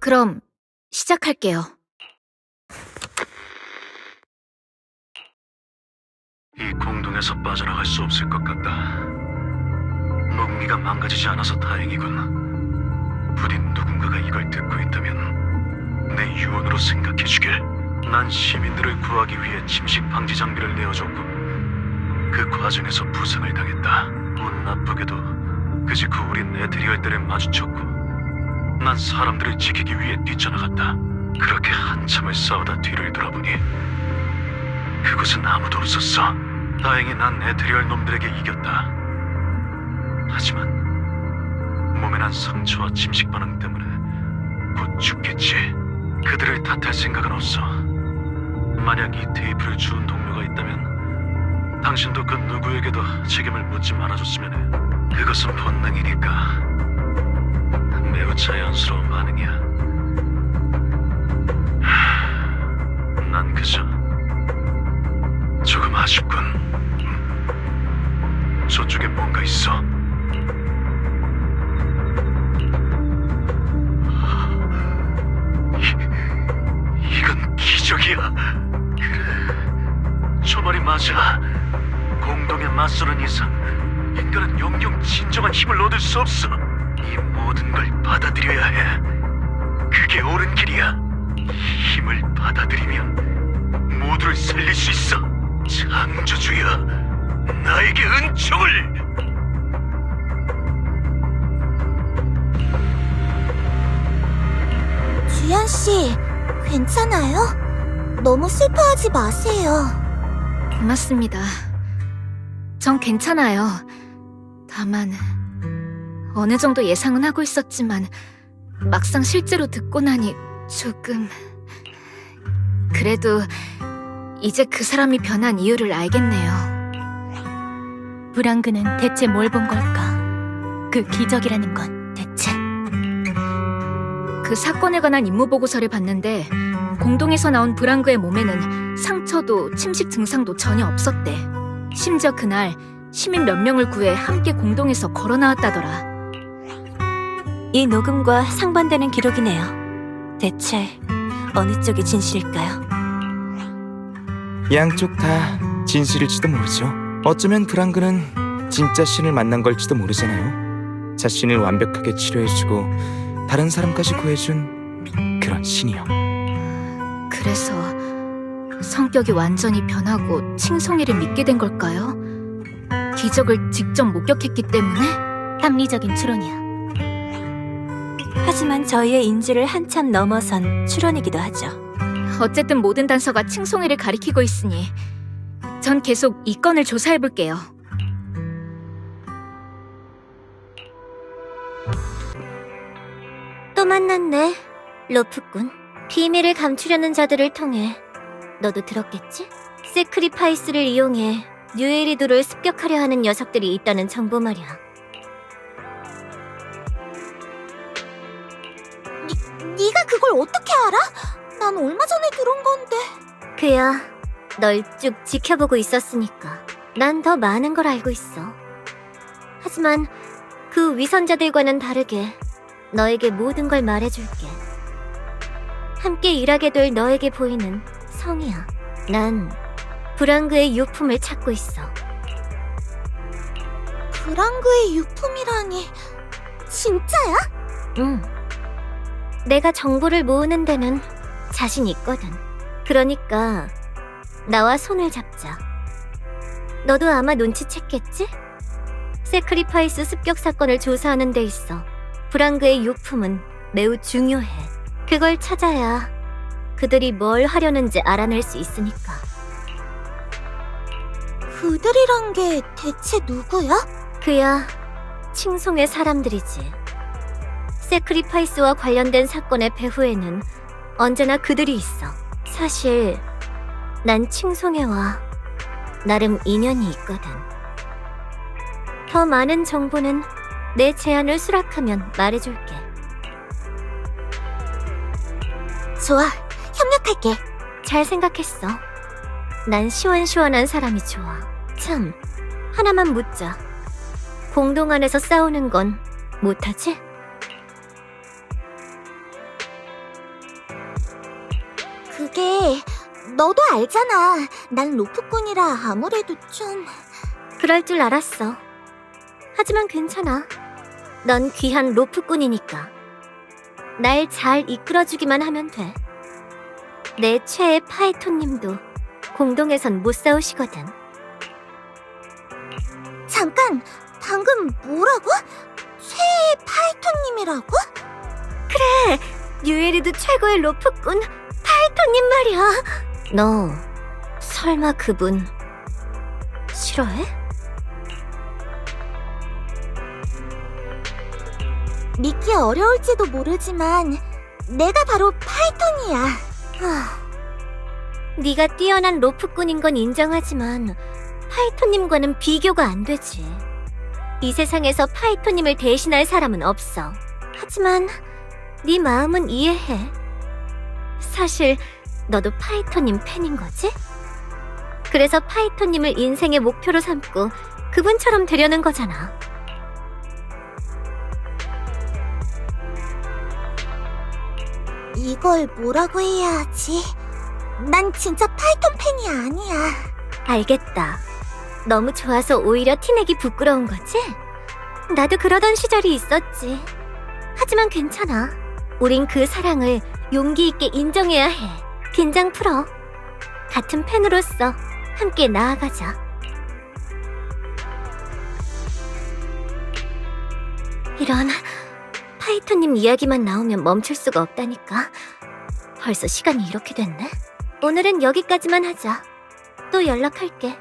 그럼 시작할게요. 이 공동에서 빠져나갈 수 없을 것 같다. 목미가 망가지지 않아서 다행이군. 부디 누군가가 이걸 듣고 있다면 내 유언으로 생각해주길. 난 시민들을 구하기 위해 침식 방지 장비를 내어줬고 그 과정에서 부상을 당했다. 운 나쁘게도 그 직후 우린 에테리얼들에 마주쳤고 난 사람들을 지키기 위해 뛰쳐나갔다. 그렇게 한참을 싸우다 뒤를 돌아보니 그곳은 아무도 없었어. 다행히 난 에테리얼 놈들에게 이겼다. 하지만 몸에 난 상처와 침식 반응 때문에 곧 죽겠지. 그들을 탓할 생각은 없어. 만약 이 테이프를 주운 동료가 있다면 당신도 그 누구에게도 책임을 묻지 말아줬으면 해. 그것은 본능이니까. 매우 자연스러운 반응이야. 난 그저 조금 아쉽군. 저쪽에 뭔가 있어. 이건 기적이야. 그래, 저 말이 맞아. 공동에 맞서는 이상 인간은 영영 진정한 힘을 얻을 수 없어. 이 모든 걸 받아들여야 해. 그게 옳은 길이야. 이 힘을 받아들이면 모두를 살릴 수 있어. 창조주야, 나에게 은총을! 주연 씨, 괜찮아요? 너무 슬퍼하지 마세요. 고맙습니다. 전 괜찮아요. 다만 어느 정도 예상은 하고 있었지만 막상 실제로 듣고 나니 조금... 그래도 이제 그 사람이 변한 이유를 알겠네요. 브랑그는 대체 뭘 본 걸까? 그 기적이라는 건 대체? 그 사건에 관한 임무보고서를 봤는데 공동에서 나온 브랑그의 몸에는 상처도 침식 증상도 전혀 없었대. 심지어 그날 시민 몇 명을 구해 함께 공동에서 걸어 나왔다더라. 이 녹음과 상반되는 기록이네요. 대체 어느 쪽이 진실일까요? 양쪽 다 진실일지도 모르죠. 어쩌면 브랑그는 진짜 신을 만난 걸지도 모르잖아요. 자신을 완벽하게 치료해주고 다른 사람까지 구해준 그런 신이요. 그래서 성격이 완전히 변하고 칭송이를 믿게 된 걸까요? 기적을 직접 목격했기 때문에? 합리적인 추론이야. 하지만 저희의 인지를 한참 넘어선 추론이기도 하죠. 어쨌든 모든 단서가 칭송이를 가리키고 있으니 전 계속 이 건을 조사해볼게요. 또 만났네, 로프꾼. 비밀을 감추려는 자들을 통해 너도 들었겠지? 세크리파이스를 이용해 뉴에리도를 습격하려 하는 녀석들이 있다는 정보 말이야. 네가 그걸 어떻게 알아? 난 얼마 전에 들은 건데. 그야, 널 쭉 지켜보고 있었으니까 난 더 많은 걸 알고 있어. 하지만 그 위선자들과는 다르게 너에게 모든 걸 말해줄게. 함께 일하게 될 너에게 보이는 성이야. 난 브랑그의 유품을 찾고 있어. 브랑그의 유품이라니... 진짜야? 응. 내가 정보를 모으는 데는 자신 있거든. 그러니까 나와 손을 잡자. 너도 아마 눈치챘겠지? 세크리파이스 습격 사건을 조사하는 데 있어 브랑그의 유품은 매우 중요해. 그걸 찾아야 그들이 뭘 하려는지 알아낼 수 있으니까. 그들이란 게 대체 누구야? 그야 칭송의 사람들이지. 세크리파이스와 관련된 사건의 배후에는 언제나 그들이 있어. 사실 난 칭송회와 나름 인연이 있거든. 더 많은 정보는 내 제안을 수락하면 말해줄게. 좋아, 협력할게. 잘 생각했어. 난 시원시원한 사람이 좋아. 참, 하나만 묻자. 공동 안에서 싸우는 건 못하지? 그게 너도 알잖아. 난 로프꾼이라 아무래도 좀... 그럴 줄 알았어. 하지만 괜찮아. 넌 귀한 로프꾼이니까. 날 잘 이끌어주기만 하면 돼. 내 최애 파이톤님도 공동에선 못 싸우시거든. 잠깐! 방금 뭐라고? 최애 파이톤님이라고? 그래! 뉴에리드 최고의 로프꾼 파이톤님 말이야. 너 설마 그분 싫어해? 믿기 어려울지도 모르지만 내가 바로 파이톤이야. 네가 뛰어난 로프꾼인 건 인정하지만 파이톤님과는 비교가 안 되지. 이 세상에서 파이톤님을 대신할 사람은 없어. 하지만 네 마음은 이해해. 사실 너도 파이톤님 팬인 거지? 그래서 파이톤님을 인생의 목표로 삼고 그분처럼 되려는 거잖아. 이걸 뭐라고 해야 하지? 난 진짜 파이톤 팬이 아니야. 알겠다. 너무 좋아서 오히려 티내기 부끄러운 거지? 나도 그러던 시절이 있었지. 하지만 괜찮아. 우린 그 사랑을 용기 있게 인정해야 해. 긴장 풀어. 같은 팬으로서 함께 나아가자. 이런... 파이톤님 이야기만 나오면 멈출 수가 없다니까. 벌써 시간이 이렇게 됐네? 오늘은 여기까지만 하자. 또 연락할게.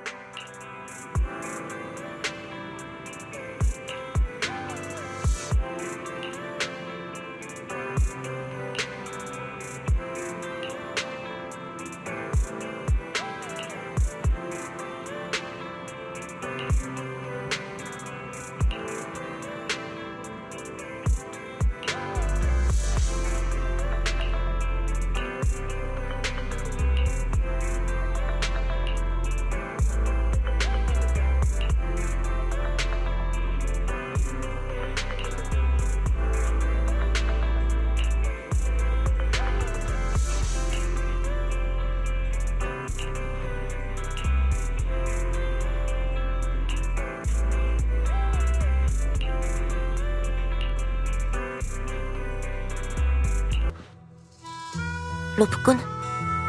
로프꾼,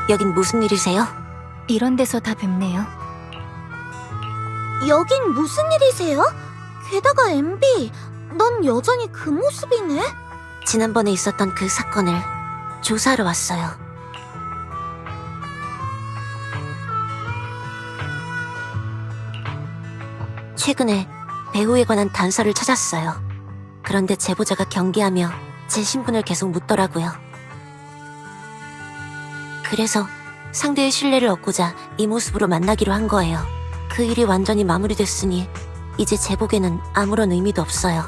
여긴 무슨 일이세요? 이런 데서 다 뵙네요. 여긴 무슨 일이세요? 게다가 MB, 넌 여전히 그 모습이네? 지난번에 있었던 그 사건을 조사하러 왔어요. 최근에 배우에 관한 단서를 찾았어요. 그런데 제보자가 경계하며 제 신분을 계속 묻더라고요. 그래서 상대의 신뢰를 얻고자 이 모습으로 만나기로 한 거예요. 그 일이 완전히 마무리됐으니 이제 제복에는 아무런 의미도 없어요.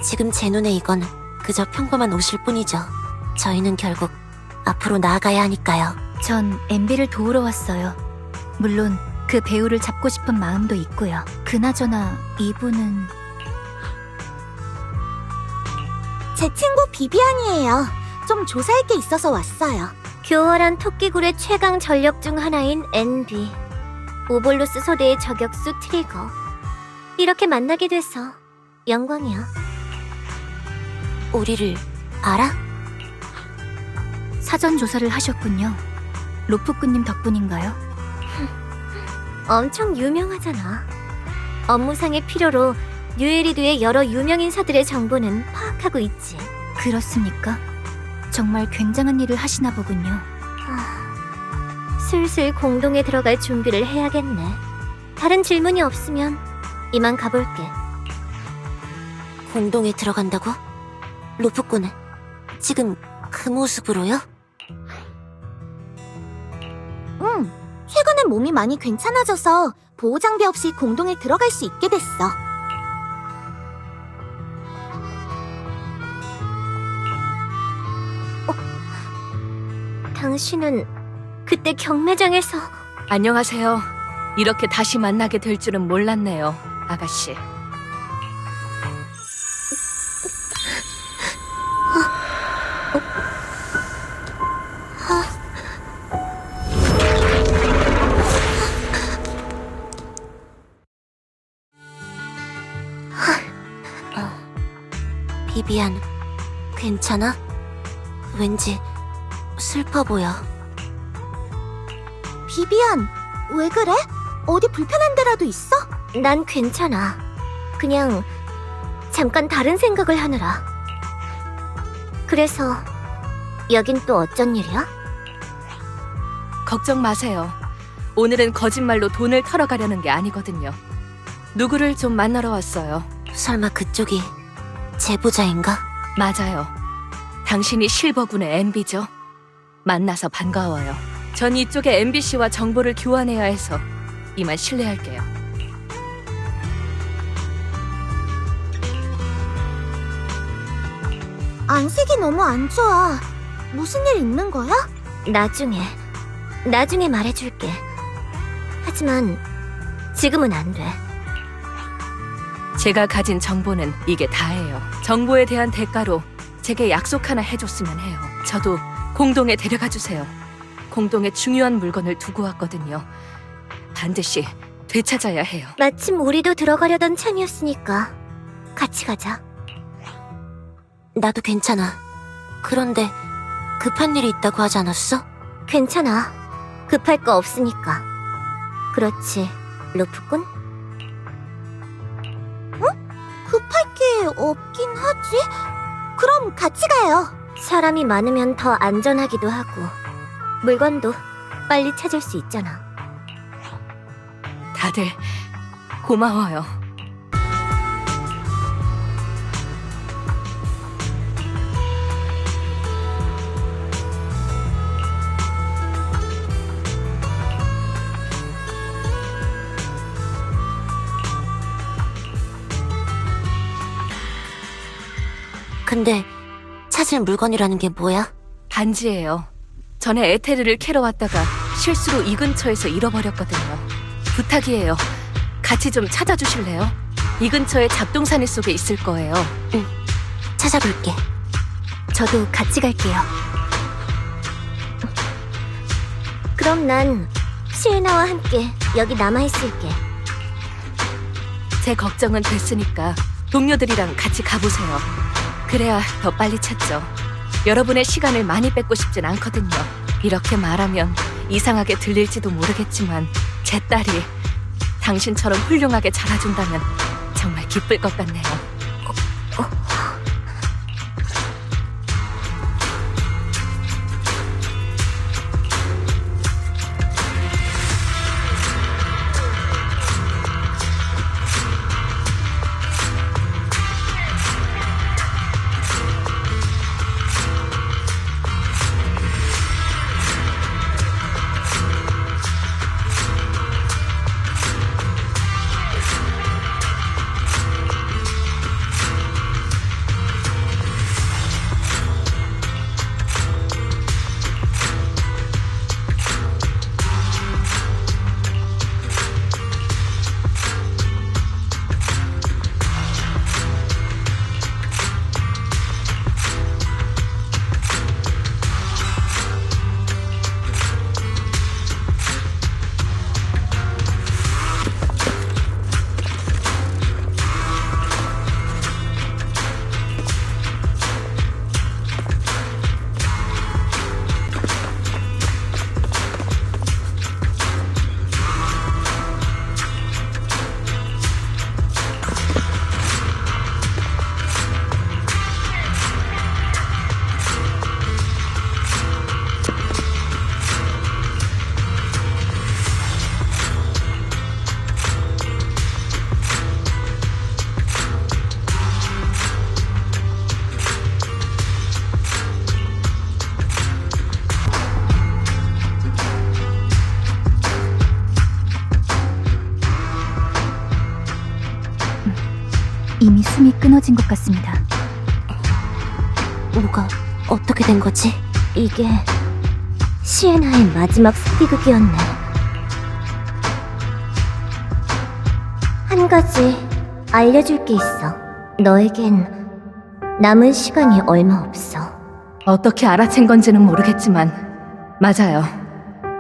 지금 제 눈에 이건 그저 평범한 옷일 뿐이죠. 저희는 결국 앞으로 나아가야 하니까요. 전 MB를 도우러 왔어요. 물론 그 배우를 잡고 싶은 마음도 있고요. 그나저나 이분은... 제 친구 비비안이에요. 좀 조사할 게 있어서 왔어요. 교활한 토끼굴의 최강 전력 중 하나인 NB. 오볼로스 소대의 저격수 트리거. 이렇게 만나게 돼서 영광이야. 우리를 알아? 사전 조사를 하셨군요. 로프꾼님 덕분인가요? 엄청 유명하잖아. 업무상의 필요로 뉴에리드의 여러 유명 인사들의 정보는 파악하고 있지. 그렇습니까? 정말 굉장한 일을 하시나 보군요. 슬슬 공동에 들어갈 준비를 해야겠네. 다른 질문이 없으면 이만 가볼게. 공동에 들어간다고? 로프꾼, 지금 그 모습으로요? 응, 최근에 몸이 많이 괜찮아져서 보호장비 없이 공동에 들어갈 수 있게 됐어. 당신은 그때 경매장에서... 안녕하세요. 이렇게 다시 만나게 될 줄은 몰랐네요, 아가씨. 비비안, 괜찮아? 왠지 슬퍼 보여. 비비안, 왜 그래? 어디 불편한 데라도 있어? 난 괜찮아. 그냥 잠깐 다른 생각을 하느라. 그래서 여긴 또 어쩐 일이야? 걱정 마세요. 오늘은 거짓말로 돈을 털어가려는 게 아니거든요. 누구를 좀 만나러 왔어요. 설마 그쪽이 제보자인가? 맞아요. 당신이 실버군의 MB죠? 만나서 반가워요. 전 이쪽의 MBC와 정보를 교환해야 해서 이만 실례할게요. 안색이 너무 안 좋아. 무슨 일 있는 거야? 나중에 말해줄게. 하지만 지금은 안 돼. 제가 가진 정보는 이게 다예요. 정보에 대한 대가로 제게 약속 하나 해줬으면 해요. 저도 공동에 데려가 주세요. 공동에 중요한 물건을 두고 왔거든요. 반드시 되찾아야 해요. 마침 우리도 들어가려던 참이었으니까 같이 가자. 나도 괜찮아. 그런데 급한 일이 있다고 하지 않았어? 괜찮아. 급할 거 없으니까. 그렇지, 루프꾼? 급할 게 없긴 하지? 그럼 같이 가요. 사람이 많으면 더 안전하기도 하고 물건도 빨리 찾을 수 있잖아. 다들 고마워요. 근데 찾을 물건이라는 게 뭐야? 반지예요. 전에 에테르를 캐러 왔다가 실수로 이 근처에서 잃어버렸거든요. 부탁이에요. 같이 좀 찾아주실래요? 이 근처에 잡동사니 속에 있을 거예요. 응, 찾아볼게. 저도 같이 갈게요. 그럼 난 시에나와 함께 여기 남아있을게. 제 걱정은 됐으니까 동료들이랑 같이 가보세요. 그래야 더 빨리 찾죠. 여러분의 시간을 많이 뺏고 싶진 않거든요. 이렇게 말하면 이상하게 들릴지도 모르겠지만 제 딸이 당신처럼 훌륭하게 자라준다면 정말 기쁠 것 같네요. 이미 숨이 끊어진 것 같습니다. 뭐가 어떻게 된 거지? 이게 시에나의 마지막 스피극이었네. 한 가지 알려줄 게 있어. 너에겐 남은 시간이 얼마 없어. 어떻게 알아챈 건지는 모르겠지만 맞아요.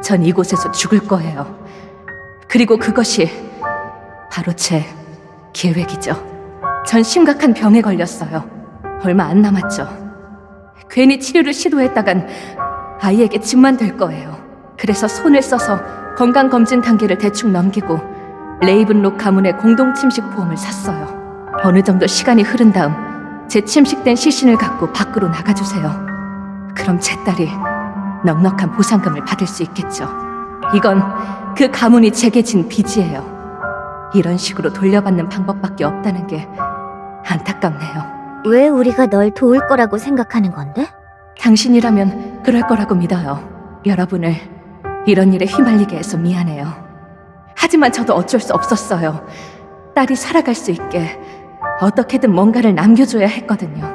전 이곳에서 죽을 거예요. 그리고 그것이 바로 제 계획이죠. 전 심각한 병에 걸렸어요. 얼마 안 남았죠. 괜히 치료를 시도했다간 아이에게 짐만 될 거예요. 그래서 손을 써서 건강검진 단계를 대충 넘기고 레이븐록 가문의 공동 침식 보험을 샀어요. 어느 정도 시간이 흐른 다음 제 침식된 시신을 갖고 밖으로 나가주세요. 그럼 제 딸이 넉넉한 보상금을 받을 수 있겠죠. 이건 그 가문이 제게 진 빚이에요. 이런 식으로 돌려받는 방법밖에 없다는 게 안타깝네요. 왜 우리가 널 도울 거라고 생각하는 건데? 당신이라면 그럴 거라고 믿어요. 여러분을 이런 일에 휘말리게 해서 미안해요. 하지만 저도 어쩔 수 없었어요. 딸이 살아갈 수 있게 어떻게든 뭔가를 남겨줘야 했거든요.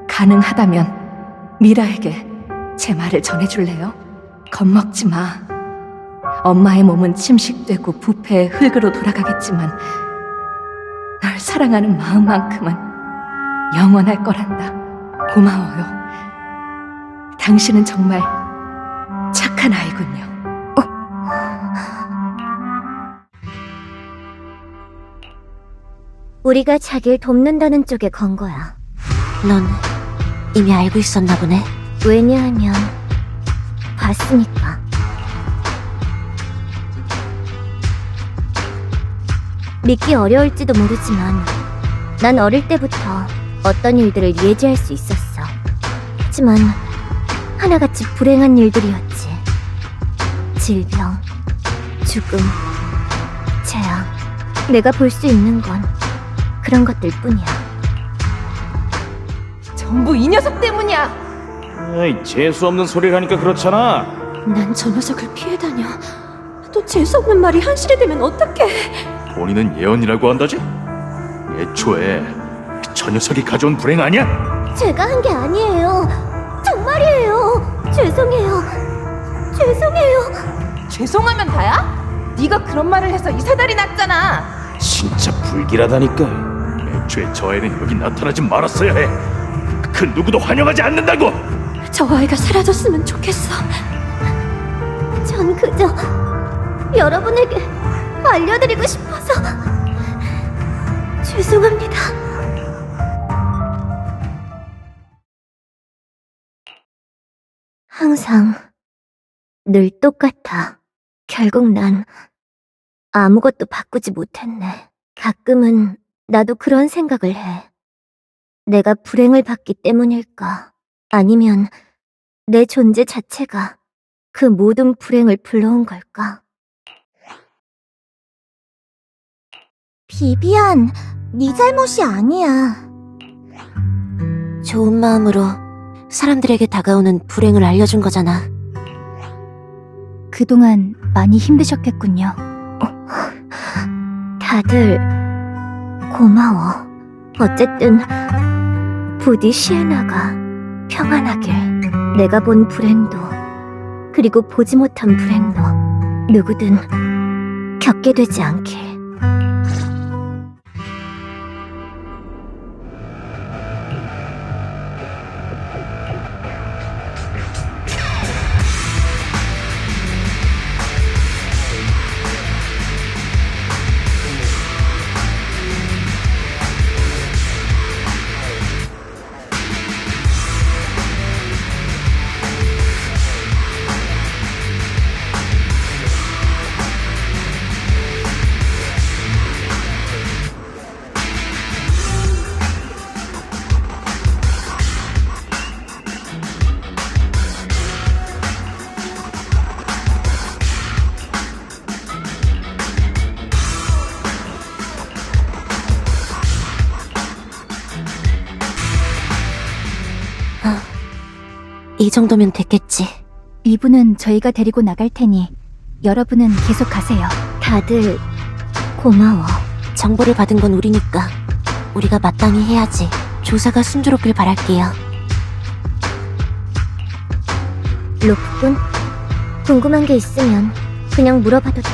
가능하다면 미라에게 제 말을 전해줄래요? 겁먹지 마. 엄마의 몸은 침식되고 부패의 흙으로 돌아가겠지만 널 사랑하는 마음만큼은 영원할 거란다. 고마워요. 당신은 정말 착한 아이군요. 우리가 자기를 돕는다는 쪽에 건 거야. 넌 이미 알고 있었나 보네. 왜냐하면 봤으니까. 믿기 어려울지도 모르지만 난 어릴 때부터 어떤 일들을 예지할 수 있었어. 하지만 하나같이 불행한 일들이었지. 질병, 죽음, 재앙. 내가 볼 수 있는 건 그런 것들 뿐이야. 전부 이 녀석 때문이야. 에이, 재수없는 소리를 하니까 그렇잖아. 난 저 녀석을 피해다녀. 또 재수없는 말이 현실이 되면 어떡해. 본인은 예언이라고 한다지? 애초에 저 녀석이 가져온 불행 아니야? 제가 한 게 아니에요. 정말이에요. 죄송해요. 죄송해요. 죄송하면 다야? 네가 그런 말을 해서 이 사달이 났잖아. 진짜 불길하다니까. 애초에 저 애는 여기 나타나지 말았어야 해. 그 누구도 환영하지 않는다고. 저 아이가 사라졌으면 좋겠어. 전 그저 여러분에게 알려드리고 싶어서. 죄송합니다. 항상 늘 똑같아. 결국 난 아무것도 바꾸지 못했네. 가끔은 나도 그런 생각을 해. 내가 불행을 받기 때문일까? 아니면 내 존재 자체가 그 모든 불행을 불러온 걸까? 비비안, 네 잘못이 아니야. 좋은 마음으로 사람들에게 다가오는 불행을 알려준 거잖아. 그동안 많이 힘드셨겠군요. 다들 고마워. 어쨌든 부디 시에나가 평안하길. 내가 본 불행도 그리고 보지 못한 불행도 누구든 겪게 되지 않길. 이 정도면 됐겠지. 이분은 저희가 데리고 나갈 테니 여러분은 계속 가세요. 다들 고마워. 정보를 받은 건 우리니까 우리가 마땅히 해야지. 조사가 순조롭길 바랄게요. 로프군, 궁금한 게 있으면 그냥 물어봐도 돼.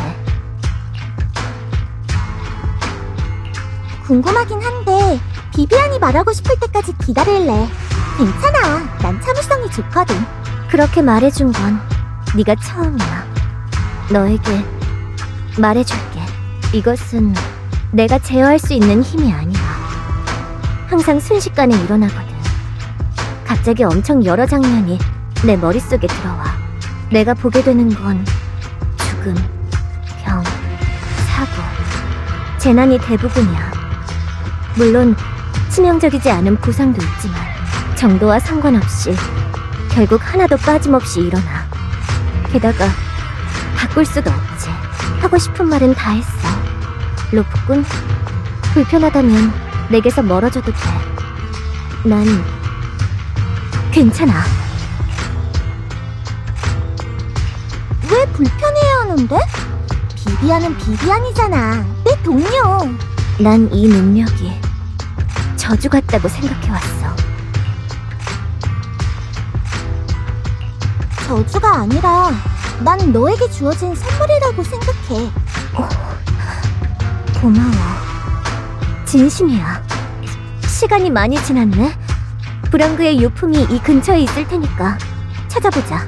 궁금하긴 한데 비비안이 말하고 싶을 때까지 기다릴래. 괜찮아. 난 참을성이 좋거든. 그렇게 말해준 건 네가 처음이야. 너에게 말해줄게. 이것은 내가 제어할 수 있는 힘이 아니야. 항상 순식간에 일어나거든. 갑자기 엄청 여러 장면이 내 머릿속에 들어와. 내가 보게 되는 건 죽음, 병, 사고, 재난이 대부분이야. 물론 치명적이지 않은 부상도 있지만 정도와 상관없이 결국 하나도 빠짐없이 일어나. 게다가 바꿀 수도 없지. 하고 싶은 말은 다 했어. 로프꾼, 불편하다면 내게서 멀어져도 돼. 난 괜찮아. 왜 불편해야 하는데? 비비안은 비비안이잖아. 내 동료. 난 이 능력이 저주 같다고 생각해왔어. 저주가 아니라 난 너에게 주어진 선물이라고 생각해. 고마워. 진심이야. 시간이 많이 지났네. 브랑그의 유품이 이 근처에 있을 테니까 찾아보자.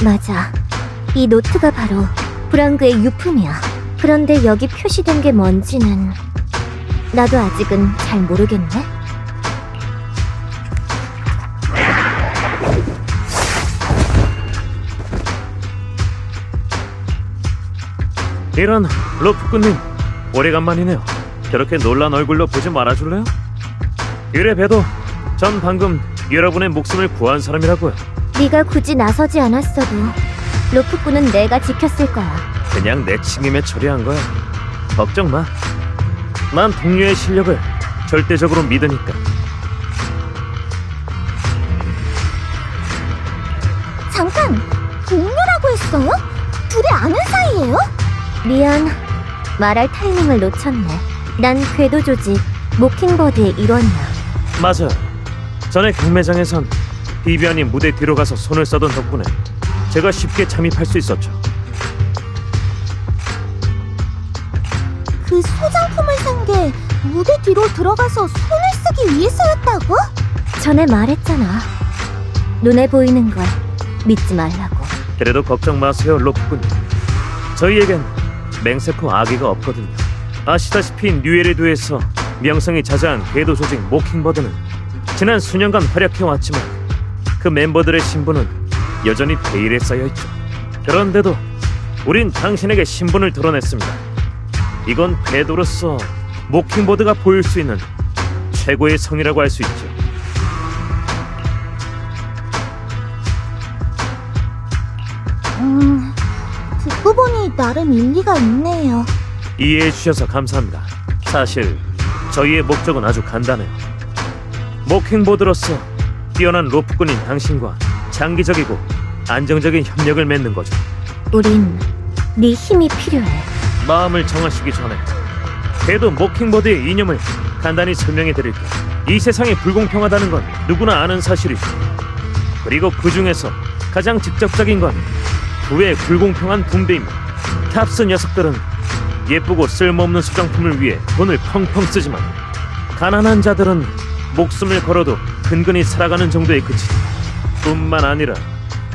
맞아. 이 노트가 바로 브랑그의 유품이야. 그런데 여기 표시된 게 뭔지는 나도 아직은 잘 모르겠네. 이런, 로프꾼님, 오래간만이네요. 저렇게 놀란 얼굴로 보지 말아줄래요? 이래 봬도 전 방금 여러분의 목숨을 구한 사람이라고요. 네가 굳이 나서지 않았어도 로프꾼은 내가 지켰을 거야. 그냥 내 책임에 처리한 거야. 걱정 마. 난 동료의 실력을 절대적으로 믿으니까. 잠깐! 동료라고 했어요? 둘이 아는 사이예요? 미안. 말할 타이밍을 놓쳤네. 난 궤도 조직 모킹버드의 일원이야. 맞아. 전에 경매장에선 비비안이 무대 뒤로 가서 손을 써던 덕분에 제가 쉽게 잠입할 수 있었죠. 그 소장품을 산 게 무대 뒤로 들어가서 손을 쓰기 위해서였다고? 전에 말했잖아. 눈에 보이는 걸 믿지 말라고. 그래도 걱정 마세요, 로프꾼님. 저희에겐 맹세코 아기가 없거든요. 아시다시피 뉴에레도에서 명성이 자자한 궤도 조직 모킹버드는 지난 수년간 활약해왔지만 그 멤버들의 신분은 여전히 베일에 쌓여있죠. 그런데도 우린 당신에게 신분을 드러냈습니다. 이건 궤도로서 모킹버드가 보일 수 있는 최고의 성이라고 할 수 있죠. 듣고 보니 나름 일리가 있네요. 이해해 주셔서 감사합니다. 사실 저희의 목적은 아주 간단해요. 모킹보드로서 뛰어난 로프꾼인 당신과 장기적이고 안정적인 협력을 맺는 거죠. 우린 네 힘이 필요해. 마음을 정하시기 전에 그래도 모킹보드의 이념을 간단히 설명해 드릴게요. 이 세상이 불공평하다는 건 누구나 아는 사실이죠. 그리고 그 중에서 가장 직접적인 건 부의 불공평한 분배입니다. 탑스 녀석들은 예쁘고 쓸모없는 소장품을 위해 돈을 펑펑 쓰지만 가난한 자들은 목숨을 걸어도 근근히 살아가는 정도에 그치지. 뿐만 아니라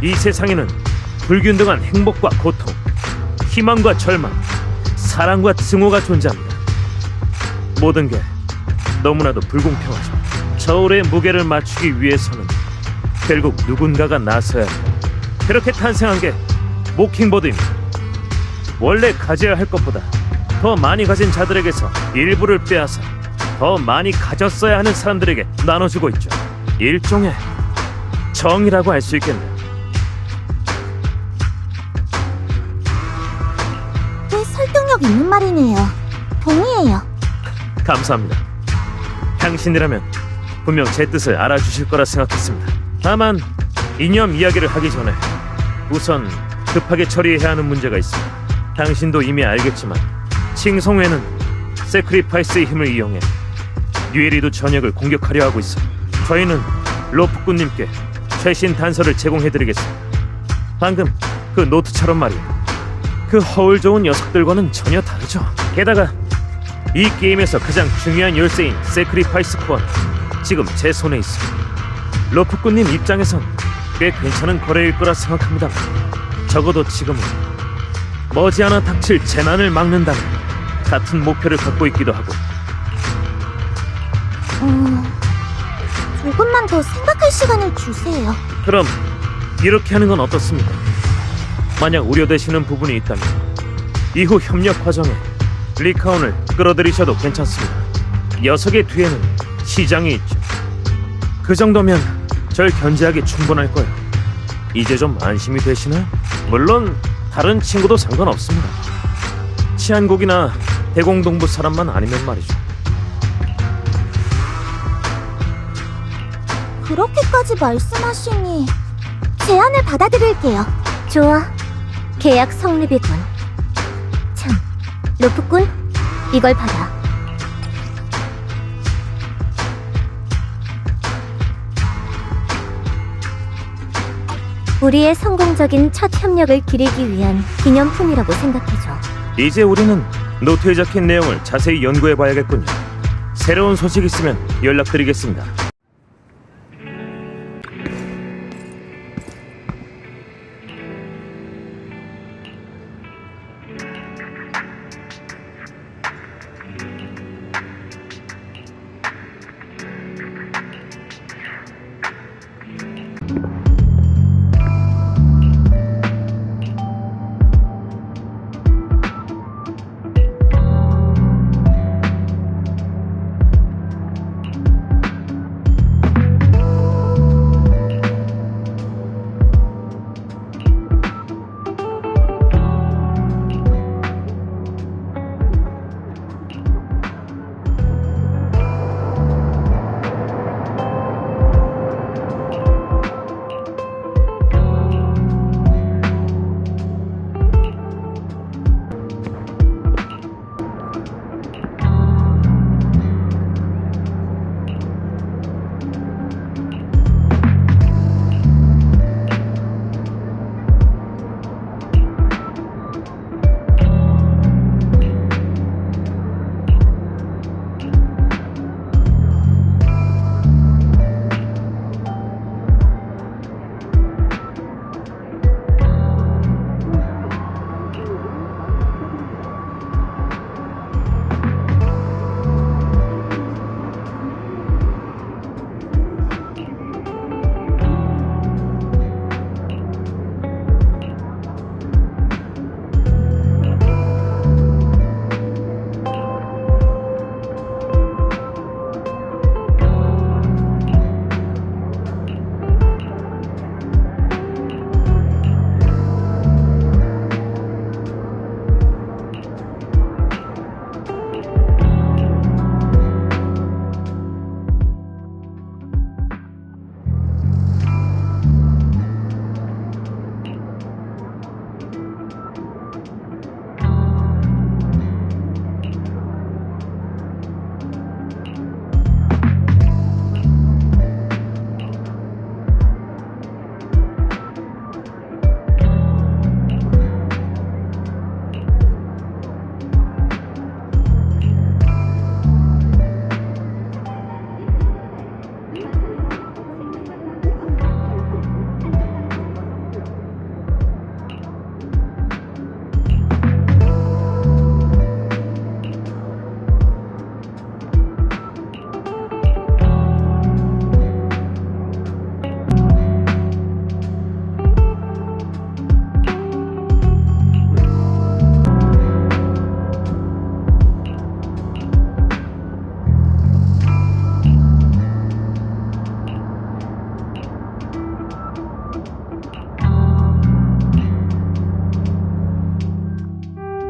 이 세상에는 불균등한 행복과 고통, 희망과 절망, 사랑과 증오가 존재합니다. 모든 게 너무나도 불공평하죠. 저울의 무게를 맞추기 위해서는 결국 누군가가 나서야 해요. 그렇게 탄생한 게 모킹버드입니다. 원래 가져야 할 것보다 더 많이 가진 자들에게서 일부를 빼앗아 더 많이 가졌어야 하는 사람들에게 나눠주고 있죠. 일종의 정이라고 할 수 있겠네요. 꽤 설득력 있는 말이네요. 동의해요. 감사합니다. 당신이라면 분명 제 뜻을 알아주실 거라 생각했습니다. 다만 이념 이야기를 하기 전에 우선 급하게 처리해야 하는 문제가 있습니다. 당신도 이미 알겠지만 칭송회는 세크리파이스의 힘을 이용해 뉴에리도 전역을 공격하려 하고 있어. 저희는 로프꾼님께 최신 단서를 제공해드리겠습니다. 방금 그 노트처럼 말이에요. 그 허울 좋은 녀석들과는 전혀 다르죠. 게다가 이 게임에서 가장 중요한 열쇠인 세크리파이스 코어는 지금 제 손에 있어. 로프꾼님 입장에선 꽤 괜찮은 거래일 거라 생각합니다. 적어도 지금은 머지않아 닥칠 재난을 막는다는 같은 목표를 갖고 있기도 하고. 조금만 더 생각할 시간을 주세요. 그럼 이렇게 하는 건 어떻습니까? 만약 우려되시는 부분이 있다면 이후 협력 과정에 리카온을 끌어들이셔도 괜찮습니다. 녀석의 뒤에는 시장이 있죠. 그 정도면 절 견제하기 충분할 거예요. 이제 좀 안심이 되시나요? 물론 다른 친구도 상관없습니다. 치안국이나 대공동부 사람만 아니면 말이죠. 그렇게까지 말씀하시니 제안을 받아들일게요. 좋아. 계약 성립이군. 참, 로프꾼, 이걸 받아. 우리의 성공적인 첫 협력을 기리기 위한 기념품이라고 생각해줘. 이제 우리는 노트에 적힌 내용을 자세히 연구해 봐야겠군요. 새로운 소식 있으면 연락드리겠습니다.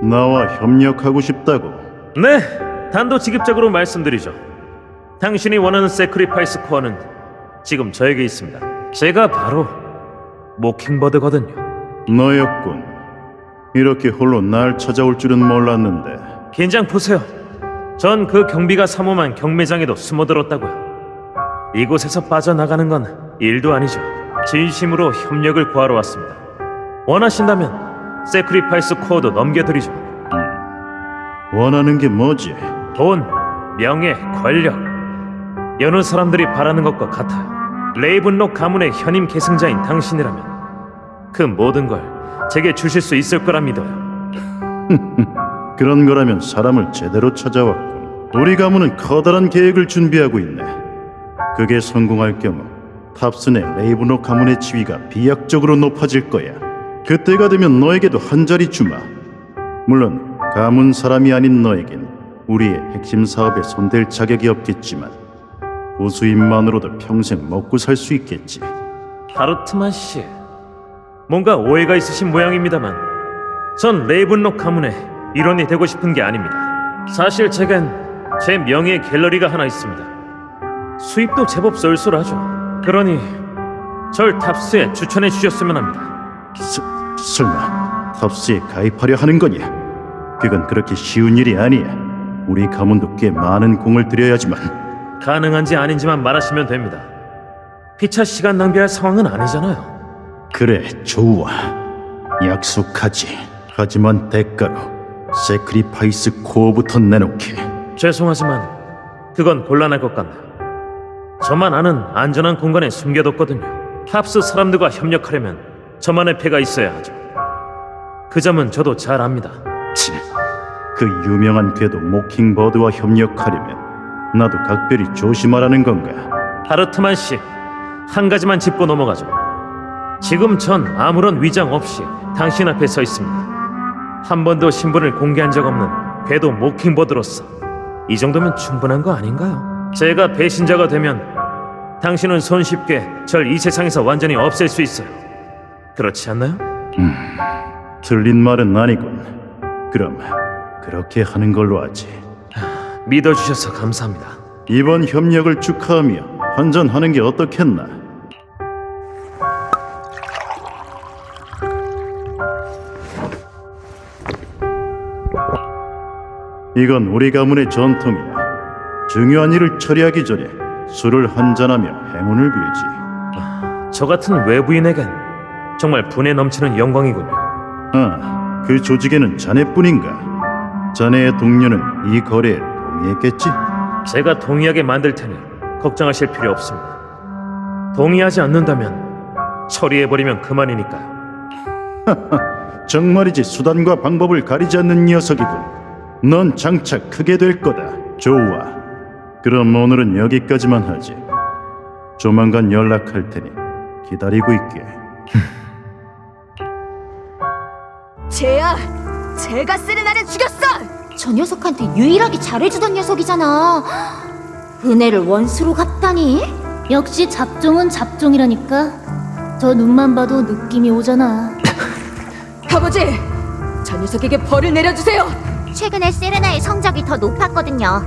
나와 협력하고 싶다고? 네, 단도직입적으로 말씀드리죠. 당신이 원하는 세크리파이스 코어는 지금 저에게 있습니다. 제가 바로 모킹버드거든요. 너였군. 이렇게 홀로 날 찾아올 줄은 몰랐는데. 긴장 푸세요. 전 그 경비가 사모만 경매장에도 숨어들었다고요. 이곳에서 빠져나가는 건 일도 아니죠. 진심으로 협력을 구하러 왔습니다. 원하신다면 세크리파이스 코어도 넘겨드리죠. 원하는 게 뭐지? 돈, 명예, 권력. 여느 사람들이 바라는 것과 같아요. 레이븐록 가문의 현임 계승자인 당신이라면 그 모든 걸 제게 주실 수 있을 거라 믿어요. 그런 거라면 사람을 제대로 찾아왔군. 우리 가문은 커다란 계획을 준비하고 있네. 그게 성공할 경우 탑스 내 레이븐록 가문의 지위가 비약적으로 높아질 거야. 그때가 되면 너에게도 한 자리 주마. 물론 가문 사람이 아닌 너에겐 우리의 핵심 사업에 손댈 자격이 없겠지만 부수입만으로도 평생 먹고 살 수 있겠지. 하르트만 씨, 뭔가 오해가 있으신 모양입니다만 전 레이븐록 가문의 일원이 되고 싶은 게 아닙니다. 사실 제겐 제 명예 갤러리가 하나 있습니다. 수입도 제법 쏠쏠하죠. 그러니 절 탑스에 추천해 주셨으면 합니다. 설마 탑스에 가입하려 하는 거냐? 그건 그렇게 쉬운 일이 아니야. 우리 가문도 꽤 많은 공을 들여야지만. 가능한지 아닌지만 말하시면 됩니다. 피차 시간 낭비할 상황은 아니잖아요. 그래, 좋아. 약속하지. 하지만 대가로 세크리파이스 코어부터 내놓게. 죄송하지만 그건 곤란할 것 같네요. 저만 아는 안전한 공간에 숨겨뒀거든요. 탑스 사람들과 협력하려면 저만의 패가 있어야 하죠. 그 점은 저도 잘 압니다. 치, 그 유명한 궤도 모킹버드와 협력하려면 나도 각별히 조심하라는 건가? 하르트만 씨, 한 가지만 짚고 넘어가죠. 지금 전 아무런 위장 없이 당신 앞에 서 있습니다. 한 번도 신분을 공개한 적 없는 궤도 모킹버드로서 이 정도면 충분한 거 아닌가요? 제가 배신자가 되면 당신은 손쉽게 절 이 세상에서 완전히 없앨 수 있어요. 그렇지 않나요? 틀린 말은 아니군. 그럼 그렇게 하는 걸로 하지. 믿어주셔서 감사합니다. 이번 협력을 축하하며 한잔하는 게 어떻겠나? 이건 우리 가문의 전통이야. 중요한 일을 처리하기 전에 술을 한잔하며 행운을 빌지. 저 같은 외부인에겐 정말 분에 넘치는 영광이군요. 아, 그 조직에는 자네뿐인가? 자네의 동료는 이 거래에 동의했겠지? 제가 동의하게 만들 테니 걱정하실 필요 없습니다. 동의하지 않는다면 처리해버리면 그만이니까요. 정말이지 수단과 방법을 가리지 않는 녀석이군. 넌 장차 크게 될 거다. 좋아. 그럼 오늘은 여기까지만 하지. 조만간 연락할 테니 기다리고 있게. 쟤야, 제가 세레나를 죽였어! 저 녀석한테 유일하게 잘해주던 녀석이잖아. 은혜를 원수로 갚다니. 역시 잡종은 잡종이라니까. 저 눈만 봐도 느낌이 오잖아. 아버지, 저 녀석에게 벌을 내려주세요. 최근에 세레나의 성적이 더 높았거든요.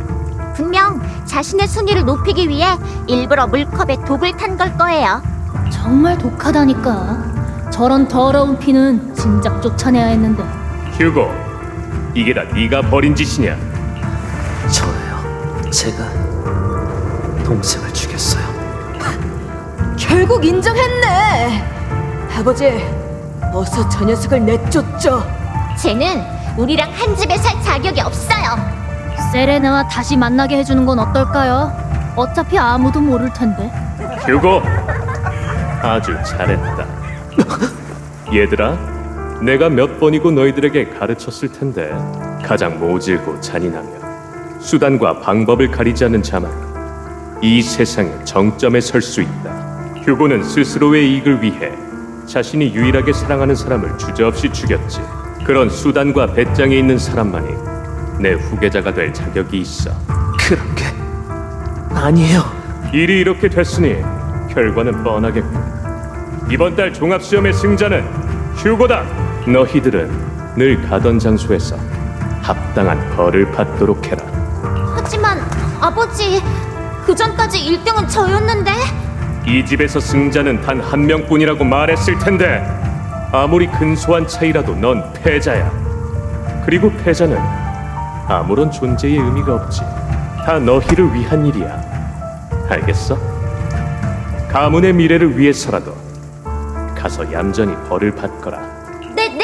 분명 자신의 순위를 높이기 위해 일부러 물컵에 독을 탄 걸 거예요. 정말 독하다니까. 저런 더러운 피는 진작 쫓아내야 했는데. 휴고, 이게 다 네가 벌인 짓이냐? 저예요. 제가 동생을 죽였어요. 결국 인정했네. 아버지, 어서 저 녀석을 내쫓죠. 쟤는 우리랑 한 집에 살 자격이 없어요. 세레나와 다시 만나게 해주는 건 어떨까요? 어차피 아무도 모를 텐데. 휴고, 아주 잘했다. 얘들아, 내가 몇 번이고 너희들에게 가르쳤을 텐데 가장 모질고 잔인하며 수단과 방법을 가리지 않는 자만 이 세상의 정점에 설 수 있다. 휴고는 스스로의 이익을 위해 자신이 유일하게 사랑하는 사람을 주저없이 죽였지. 그런 수단과 배짱이 있는 사람만이 내 후계자가 될 자격이 있어. 그런 게 아니에요. 일이 이렇게 됐으니 결과는 뻔하겠군. 이번 달 종합시험의 승자는 휴고다. 너희들은 늘 가던 장소에서 합당한 벌을 받도록 해라. 하지만 아버지, 그 전까지 1등은 저였는데. 이 집에서 승자는 단 한 명뿐이라고 말했을 텐데 아무리 근소한 차이라도 넌 패자야. 그리고 패자는 아무런 존재의 의미가 없지. 다 너희를 위한 일이야. 알겠어? 가문의 미래를 위해서라도 가서 얌전히 벌을 받거라. 네,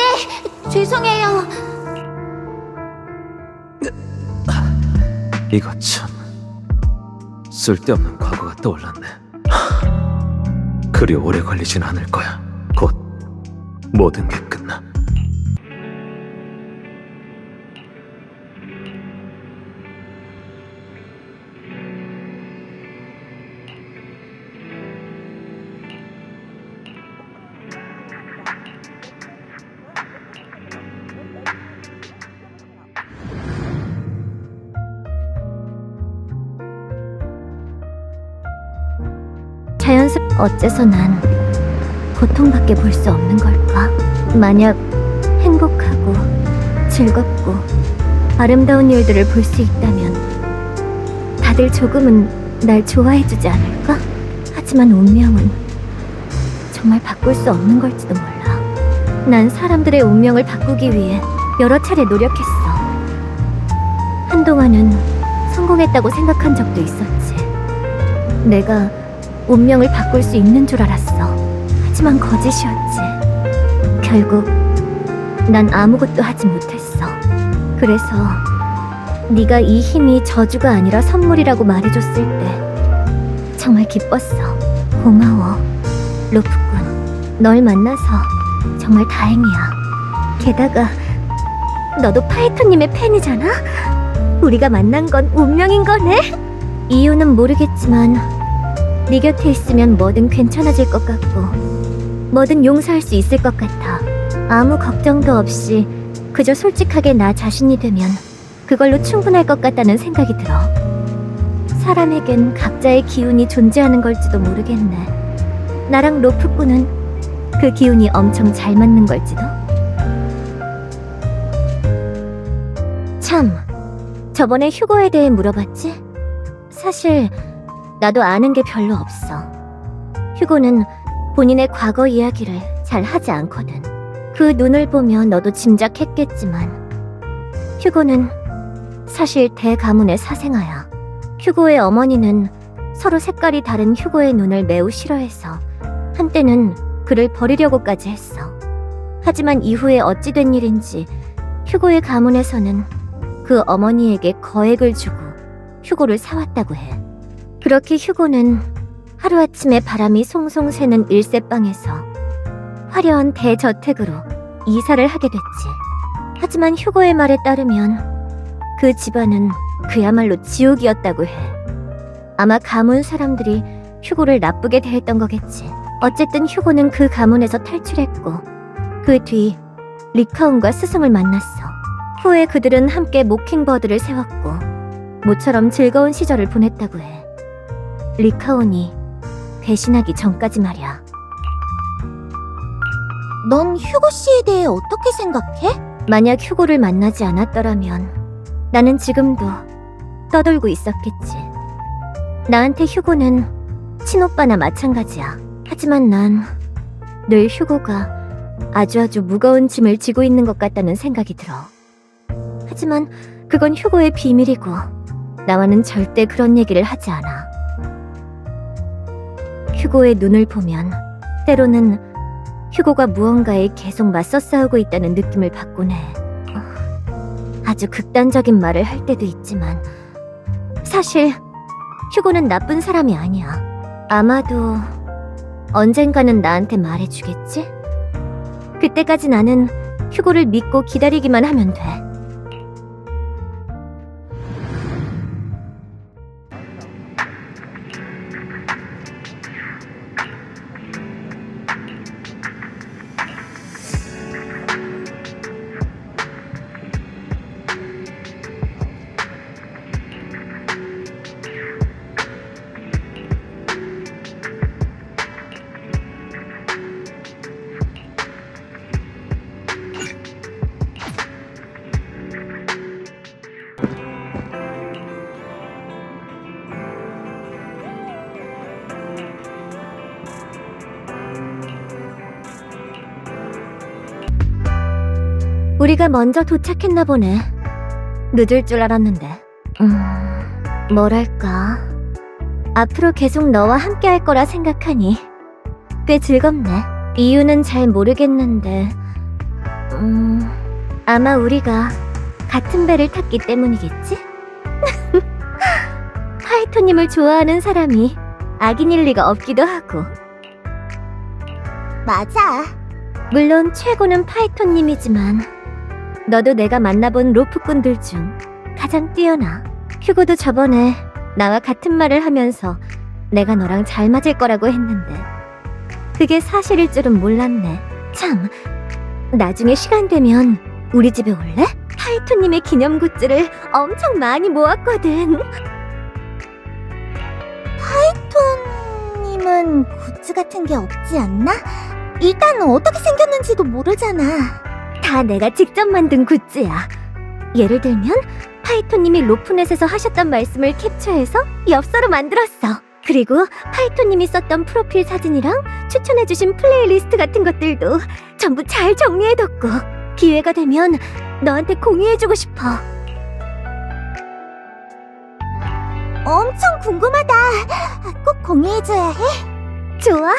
죄송해요. 이거 참 쓸데없는 과거가 떠올랐네. 그리 오래 걸리진 않을 거야. 곧 모든 게 끝나. 자연스럽 어째서 난 고통밖에 볼 수 없는 걸까? 만약 행복하고 즐겁고 아름다운 일들을 볼 수 있다면 다들 조금은 날 좋아해주지 않을까? 하지만 운명은 정말 바꿀 수 없는 걸지도 몰라. 난 사람들의 운명을 바꾸기 위해 여러 차례 노력했어. 한동안은 성공했다고 생각한 적도 있었지. 내가 운명을 바꿀 수 있는 줄 알았어. 하지만 거짓이었지. 결국 난 아무것도 하지 못했어. 그래서 네가 이 힘이 저주가 아니라 선물이라고 말해줬을 때 정말 기뻤어. 고마워, 로프꾼. 널 만나서 정말 다행이야. 게다가 너도 파이터님의 팬이잖아? 우리가 만난 건 운명인 거네? 이유는 모르겠지만 네 곁에 있으면 뭐든 괜찮아질 것 같고 뭐든 용서할 수 있을 것 같아. 아무 걱정도 없이 그저 솔직하게 나 자신이 되면 그걸로 충분할 것 같다는 생각이 들어. 사람에겐 각자의 기운이 존재하는 걸지도 모르겠네. 나랑 로프꾼은 그 기운이 엄청 잘 맞는 걸지도. 참, 저번에 휴고에 대해 물어봤지? 사실 나도 아는 게 별로 없어. 휴고는 본인의 과거 이야기를 잘 하지 않거든. 그 눈을 보면 너도 짐작했겠지만 휴고는 사실 대가문의 사생아야. 휴고의 어머니는 서로 색깔이 다른 휴고의 눈을 매우 싫어해서 한때는 그를 버리려고까지 했어. 하지만 이후에 어찌 된 일인지 휴고의 가문에서는 그 어머니에게 거액을 주고 휴고를 사왔다고 해. 그렇게 휴고는 하루아침에 바람이 송송 새는 일세방에서 화려한 대저택으로 이사를 하게 됐지. 하지만 휴고의 말에 따르면 그 집안은 그야말로 지옥이었다고 해. 아마 가문 사람들이 휴고를 나쁘게 대했던 거겠지. 어쨌든 휴고는 그 가문에서 탈출했고 그 뒤 리카온과 스승을 만났어. 후에 그들은 함께 모킹버드를 세웠고 모처럼 즐거운 시절을 보냈다고 해. 리카온이 배신하기 전까지 말이야. 넌 휴고 씨에 대해 어떻게 생각해? 만약 휴고를 만나지 않았더라면 나는 지금도 떠돌고 있었겠지. 나한테 휴고는 친오빠나 마찬가지야. 하지만 난 늘 휴고가 아주 무거운 짐을 지고 있는 것 같다는 생각이 들어. 하지만 그건 휴고의 비밀이고 나와는 절대 그런 얘기를 하지 않아. 휴고의 눈을 보면 때로는 휴고가 무언가에 계속 맞서 싸우고 있다는 느낌을 받곤 해. 아주 극단적인 말을 할 때도 있지만 사실 휴고는 나쁜 사람이 아니야. 아마도 언젠가는 나한테 말해주겠지? 그때까지 나는 휴고를 믿고 기다리기만 하면 돼. 우리가 먼저 도착했나 보네. 늦을 줄 알았는데. 뭐랄까. 앞으로 계속 너와 함께 할 거라 생각하니 꽤 즐겁네. 이유는 잘 모르겠는데, 아마 우리가 같은 배를 탔기 때문이겠지? 파이토님을 좋아하는 사람이 악인일 리가 없기도 하고. 맞아. 물론 최고는 파이토님이지만 너도 내가 만나본 로프꾼들 중 가장 뛰어나. 휴고도 저번에 나와 같은 말을 하면서 내가 너랑 잘 맞을 거라고 했는데 그게 사실일 줄은 몰랐네. 참, 나중에 시간 되면 우리 집에 올래? 파이토님의 기념 굿즈를 엄청 많이 모았거든. 파이토님은 굿즈 같은 게 없지 않나? 일단 어떻게 생겼는지도 모르잖아. 다 내가 직접 만든 굿즈야. 예를 들면 파이토님이 로프넷에서 하셨던 말씀을 캡처해서 엽서로 만들었어. 그리고 파이토님이 썼던 프로필 사진이랑 추천해주신 플레이리스트 같은 것들도 전부 잘 정리해뒀고 기회가 되면 너한테 공유해주고 싶어. 엄청 궁금하다. 꼭 공유해줘야 해. 좋아.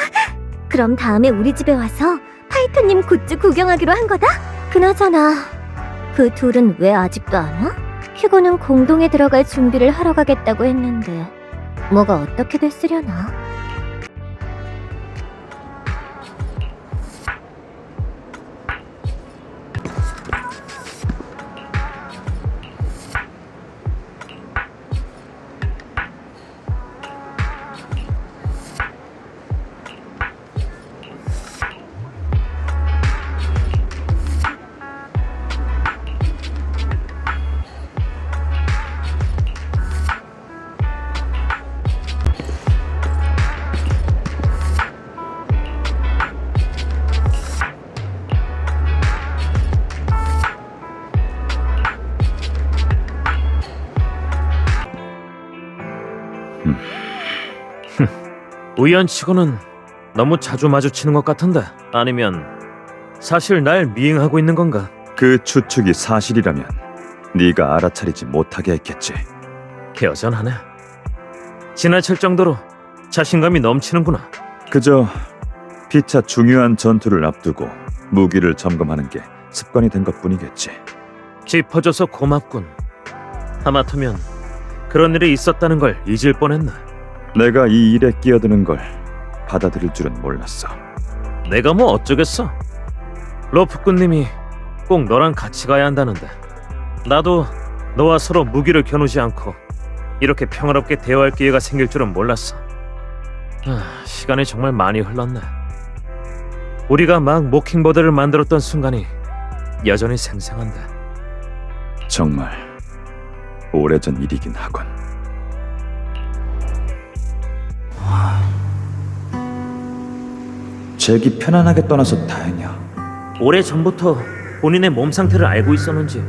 그럼 다음에 우리 집에 와서 파이토님 굿즈 구경하기로 한 거다? 그나저나 그 둘은 왜 아직도 안 와? 휴고는 공동에 들어갈 준비를 하러 가겠다고 했는데 뭐가 어떻게 됐으려나? 우연치고는 너무 자주 마주치는 것 같은데 아니면 사실 날 미행하고 있는 건가? 그 추측이 사실이라면 네가 알아차리지 못하게 했겠지. 여전하네. 지나칠 정도로 자신감이 넘치는구나. 그저 피차 중요한 전투를 앞두고 무기를 점검하는 게 습관이 된 것뿐이겠지. 짚어줘서 고맙군. 하마터면 그런 일이 있었다는 걸 잊을 뻔했나. 내가 이 일에 끼어드는 걸 받아들일 줄은 몰랐어. 내가 뭐 어쩌겠어. 로프꾼님이 꼭 너랑 같이 가야 한다는데 나도 너와 서로 무기를 겨누지 않고 이렇게 평화롭게 대화할 기회가 생길 줄은 몰랐어. 시간이 정말 많이 흘렀네. 우리가 막 모킹버드를 만들었던 순간이 여전히 생생한데. 정말 오래전 일이긴 하군. 잭이 편안하게 떠나서 다행이야. 오래전부터 본인의 몸 상태를 알고 있었는지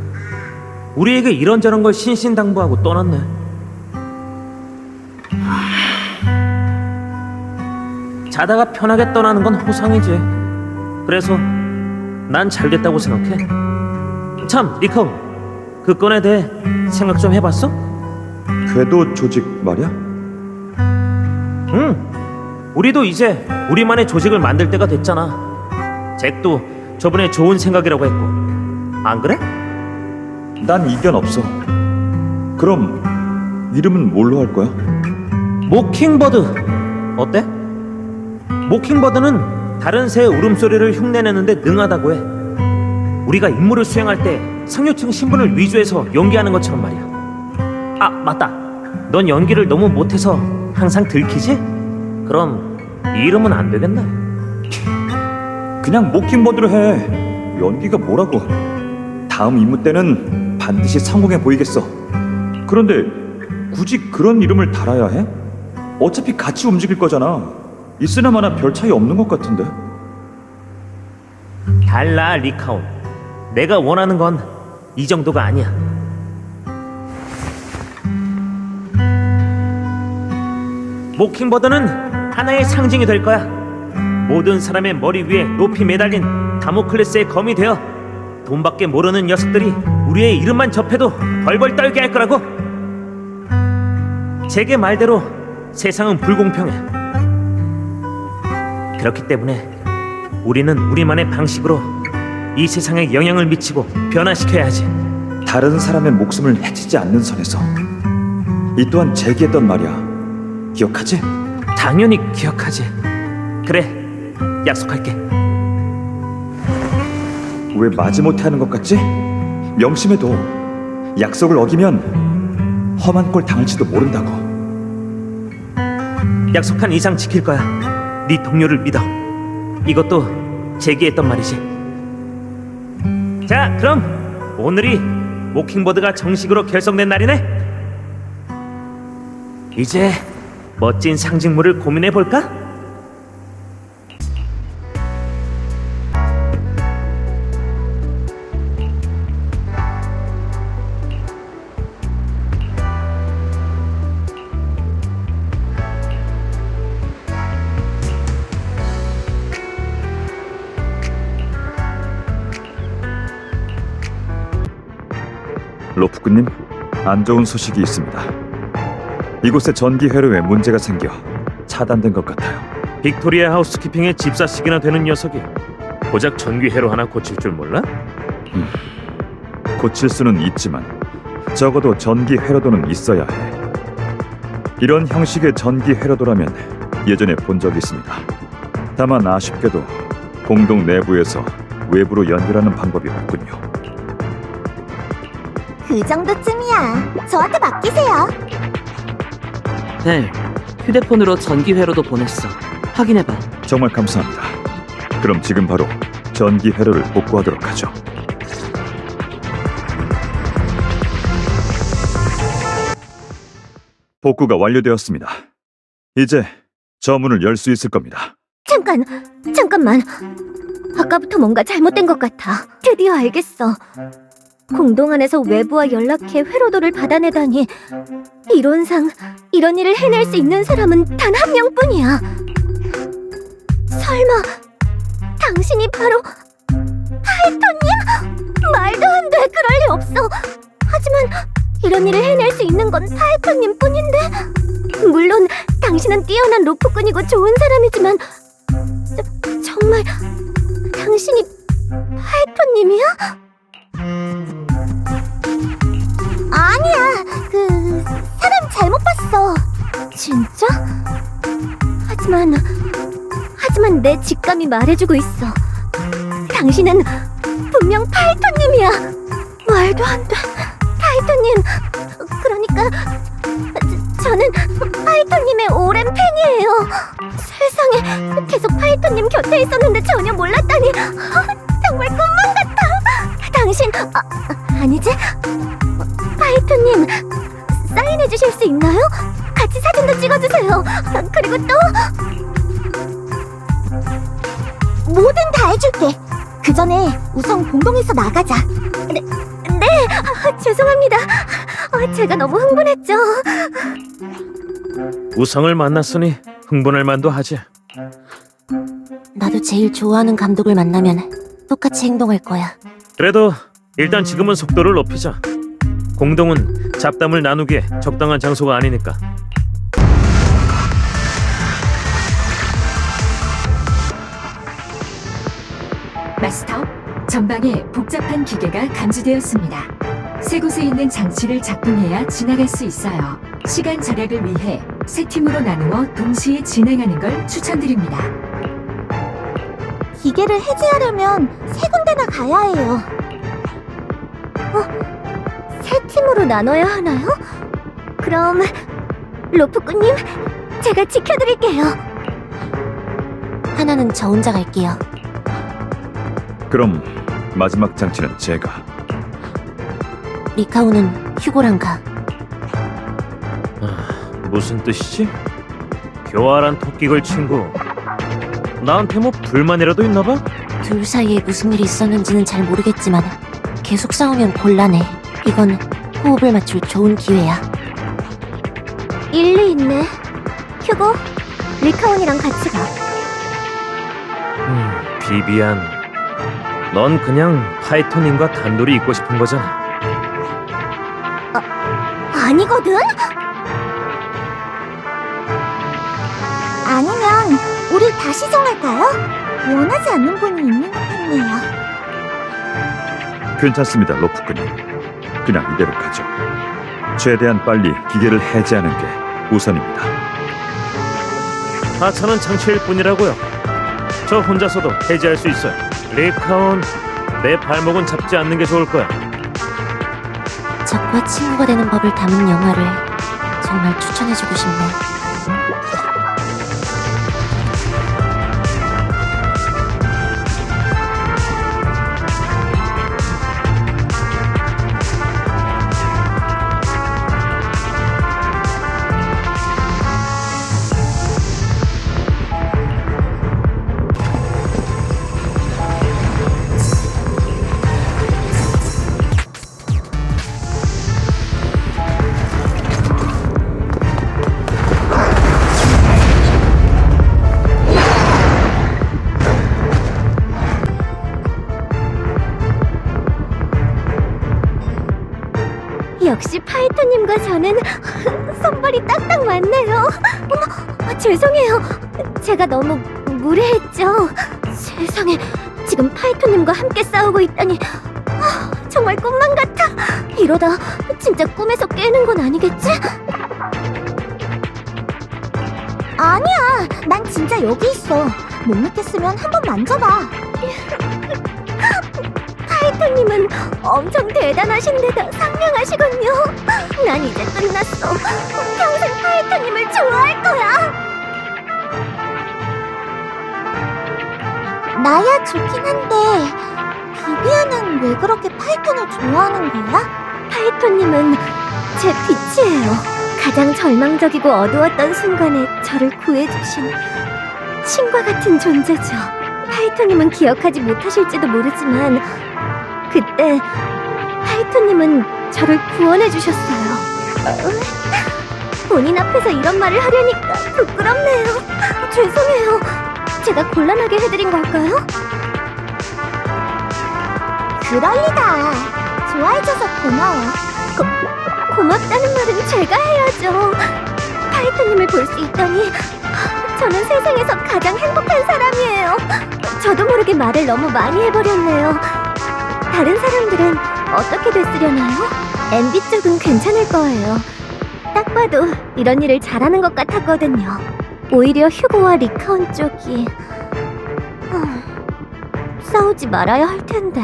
우리에게 이런저런 걸 신신당부하고 떠났네. 자다가 편하게 떠나는 건 호상이지. 그래서 난 잘됐다고 생각해. 참, 리카운, 그 건에 대해 생각 좀 해봤어? 궤도 조직 말이야? 응. 우리도 이제 우리만의 조직을 만들 때가 됐잖아. 잭도 저번에 좋은 생각이라고 했고. 안 그래? 난 이견 없어. 그럼 이름은 뭘로 할 거야? 모킹버드 어때? 모킹버드는 다른 새의 울음소리를 흉내내는데 능하다고 해. 우리가 임무를 수행할 때 상류층 신분을 위주해서 연기하는 것처럼 말이야. 아, 맞다. 넌 연기를 너무 못해서 항상 들키지? 그럼 이 이름은 안 되겠네. 그냥 모킹버드로 해. 연기가 뭐라고. 다음 임무 때는 반드시 성공해 보이겠어. 그런데 굳이 그런 이름을 달아야 해? 어차피 같이 움직일 거잖아. 있으나 마나 별 차이 없는 것 같은데. 달라, 리카운. 내가 원하는 건 이 정도가 아니야. 모킹버드는 하나의 상징이 될 거야. 모든 사람의 머리 위에 높이 매달린 다모클레스의 검이 되어 돈밖에 모르는 녀석들이 우리의 이름만 접해도 벌벌 떨게 할 거라고. 제게 말대로 세상은 불공평해. 그렇기 때문에 우리는 우리만의 방식으로 이 세상에 영향을 미치고 변화시켜야 하지. 다른 사람의 목숨을 해치지 않는 선에서. 이 또한 제기했던 말이야. 기억하지? 당연히 기억하지. 그래, 약속할게. 왜 마지못해 하는 것 같지? 명심해둬. 약속을 어기면 험한 꼴 당할지도 모른다고. 약속한 이상 지킬 거야. 네 동료를 믿어. 이것도 제기했던 말이지. 자, 그럼 오늘이 모킹버드가 정식으로 결성된 날이네. 이제 멋진 상징물을 고민해 볼까? 로프꾼님, 안 좋은 소식이 있습니다. 이곳에 전기 회로에 문제가 생겨 차단된 것 같아요. 빅토리아 하우스키핑의 집사식이나 되는 녀석이 고작 전기 회로 하나 고칠 줄 몰라? 고칠 수는 있지만 적어도 전기 회로도는 있어야 해. 이런 형식의 전기 회로도라면 예전에 본 적이 있습니다. 다만 아쉽게도 공동 내부에서 외부로 연결하는 방법이 없군요. 그 정도쯤이야. 저한테 맡기세요. 네, 휴대폰으로 전기 회로도 보냈어. 확인해봐. 정말 감사합니다. 그럼 지금 바로 전기 회로를 복구하도록 하죠. 복구가 완료되었습니다. 이제 저 문을 열 수 있을 겁니다. 잠깐만. 아까부터 뭔가 잘못된 것 같아. 드디어 알겠어. 공동 안에서 외부와 연락해 회로도를 받아내다니. 이론상 이런 일을 해낼 수 있는 사람은 단 한 명뿐이야. 설마 당신이 바로 파이터님? 말도 안 돼. 그럴 리 없어. 하지만 이런 일을 해낼 수 있는 건 파이터님 뿐인데. 물론 당신은 뛰어난 로프꾼이고 좋은 사람이지만 정말 당신이 파이터님이야? 아니야. 그 사람 잘못 봤어. 진짜? 하지만 내 직감이 말해주고 있어. 당신은 분명 파이터님이야. 말도 안 돼. 파이터님. 그러니까 저는 파이터님의 오랜 팬이에요. 세상에, 계속 파이터님 곁에 있었는데 전혀 몰랐다니. 정말 꿈만 같아. 당신 아니지? 파이터님, 사인해 주실 수 있나요? 같이 사진도 찍어주세요. 그리고 또 뭐든 다 해줄게. 그 전에 우선 공동에서 나가자. 네. 죄송합니다. 제가 너무 흥분했죠. 우성을 만났으니 흥분할 만도 하지. 나도 제일 좋아하는 감독을 만나면 똑같이 행동할 거야. 그래도 일단 지금은 속도를 높이자. 공동은 잡담을 나누기에 적당한 장소가 아니니까. 마스터, 전방에 복잡한 기계가 감지되었습니다. 세 곳에 있는 장치를 작동해야 지나갈 수 있어요. 시간 절약을 위해 세 팀으로 나누어 동시에 진행하는 걸 추천드립니다. 기계를 해제하려면 세 군데나 가야 해요. 세 팀으로 나눠야 하나요? 그럼 로프꾼님, 제가 지켜드릴게요. 하나는 저 혼자 갈게요. 그럼 마지막 장치는 제가. 리카오는 휴고랑 가. 무슨 뜻이지? 교활한 토끼걸 친구. 나한테 뭐 불만이라도 있나 봐? 둘 사이에 무슨 일이 있었는지는 잘 모르겠지만 계속 싸우면 곤란해. 이건 호흡을 맞출 좋은 기회야. 일리 있네. 휴고, 리카온이랑 같이 가. 비비안. 넌 그냥 파이터님과 단둘이 있고 싶은 거잖아. 아니거든? 아니면 우리 다시 정할까요? 원하지 않는 분이 있는 것 같네요. 괜찮습니다, 로프꾼님. 그냥 이대로 가죠. 최대한 빨리 기계를 해제하는 게 우선입니다. 하찮은 장치일 뿐이라고요. 저 혼자서도 해제할 수 있어요. 리카온, 내 발목은 잡지 않는 게 좋을 거야. 적과 친구가 되는 법을 담은 영화를 정말 추천해주고 싶네. 역시 파이터님과 저는 손발이 딱딱 맞네요. 어머, 죄송해요. 제가 너무 무례했죠. 세상에, 지금 파이터님과 함께 싸우고 있다니 정말 꿈만 같아. 이러다 진짜 꿈에서 깨는 건 아니겠지? 아니야, 난 진짜 여기 있어. 못 믿겠으면 한번 만져봐. 파이터님은 엄청 대단하신데다 상냥하시군요. 난 이제 끝났어. 평생 파이터님을 좋아할 거야. 나야 좋긴 한데 비비안은 왜 그렇게 파이톤을 좋아하는 거야? 파이톤님은 제 빛이에요. 가장 절망적이고 어두웠던 순간에 저를 구해주신 신과 같은 존재죠. 파이톤님은 기억하지 못하실지도 모르지만 그때 파이톤님은 저를 구원해주셨어요. 본인 앞에서 이런 말을 하려니까 부끄럽네요. 죄송해요. 제가 곤란하게 해드린 걸까요? 그럴 리가. 좋아해줘서 고마워. 고맙다는 말은 제가 해야죠. 파이터님을 볼 수 있다니 저는 세상에서 가장 행복한 사람이에요. 저도 모르게 말을 너무 많이 해버렸네요. 다른 사람들은 어떻게 됐으려나요? MB 쪽은 괜찮을 거예요. 딱 봐도 이런 일을 잘하는 것 같았거든요. 오히려 휴고와 리카온 쪽이 싸우지 말아야 할 텐데.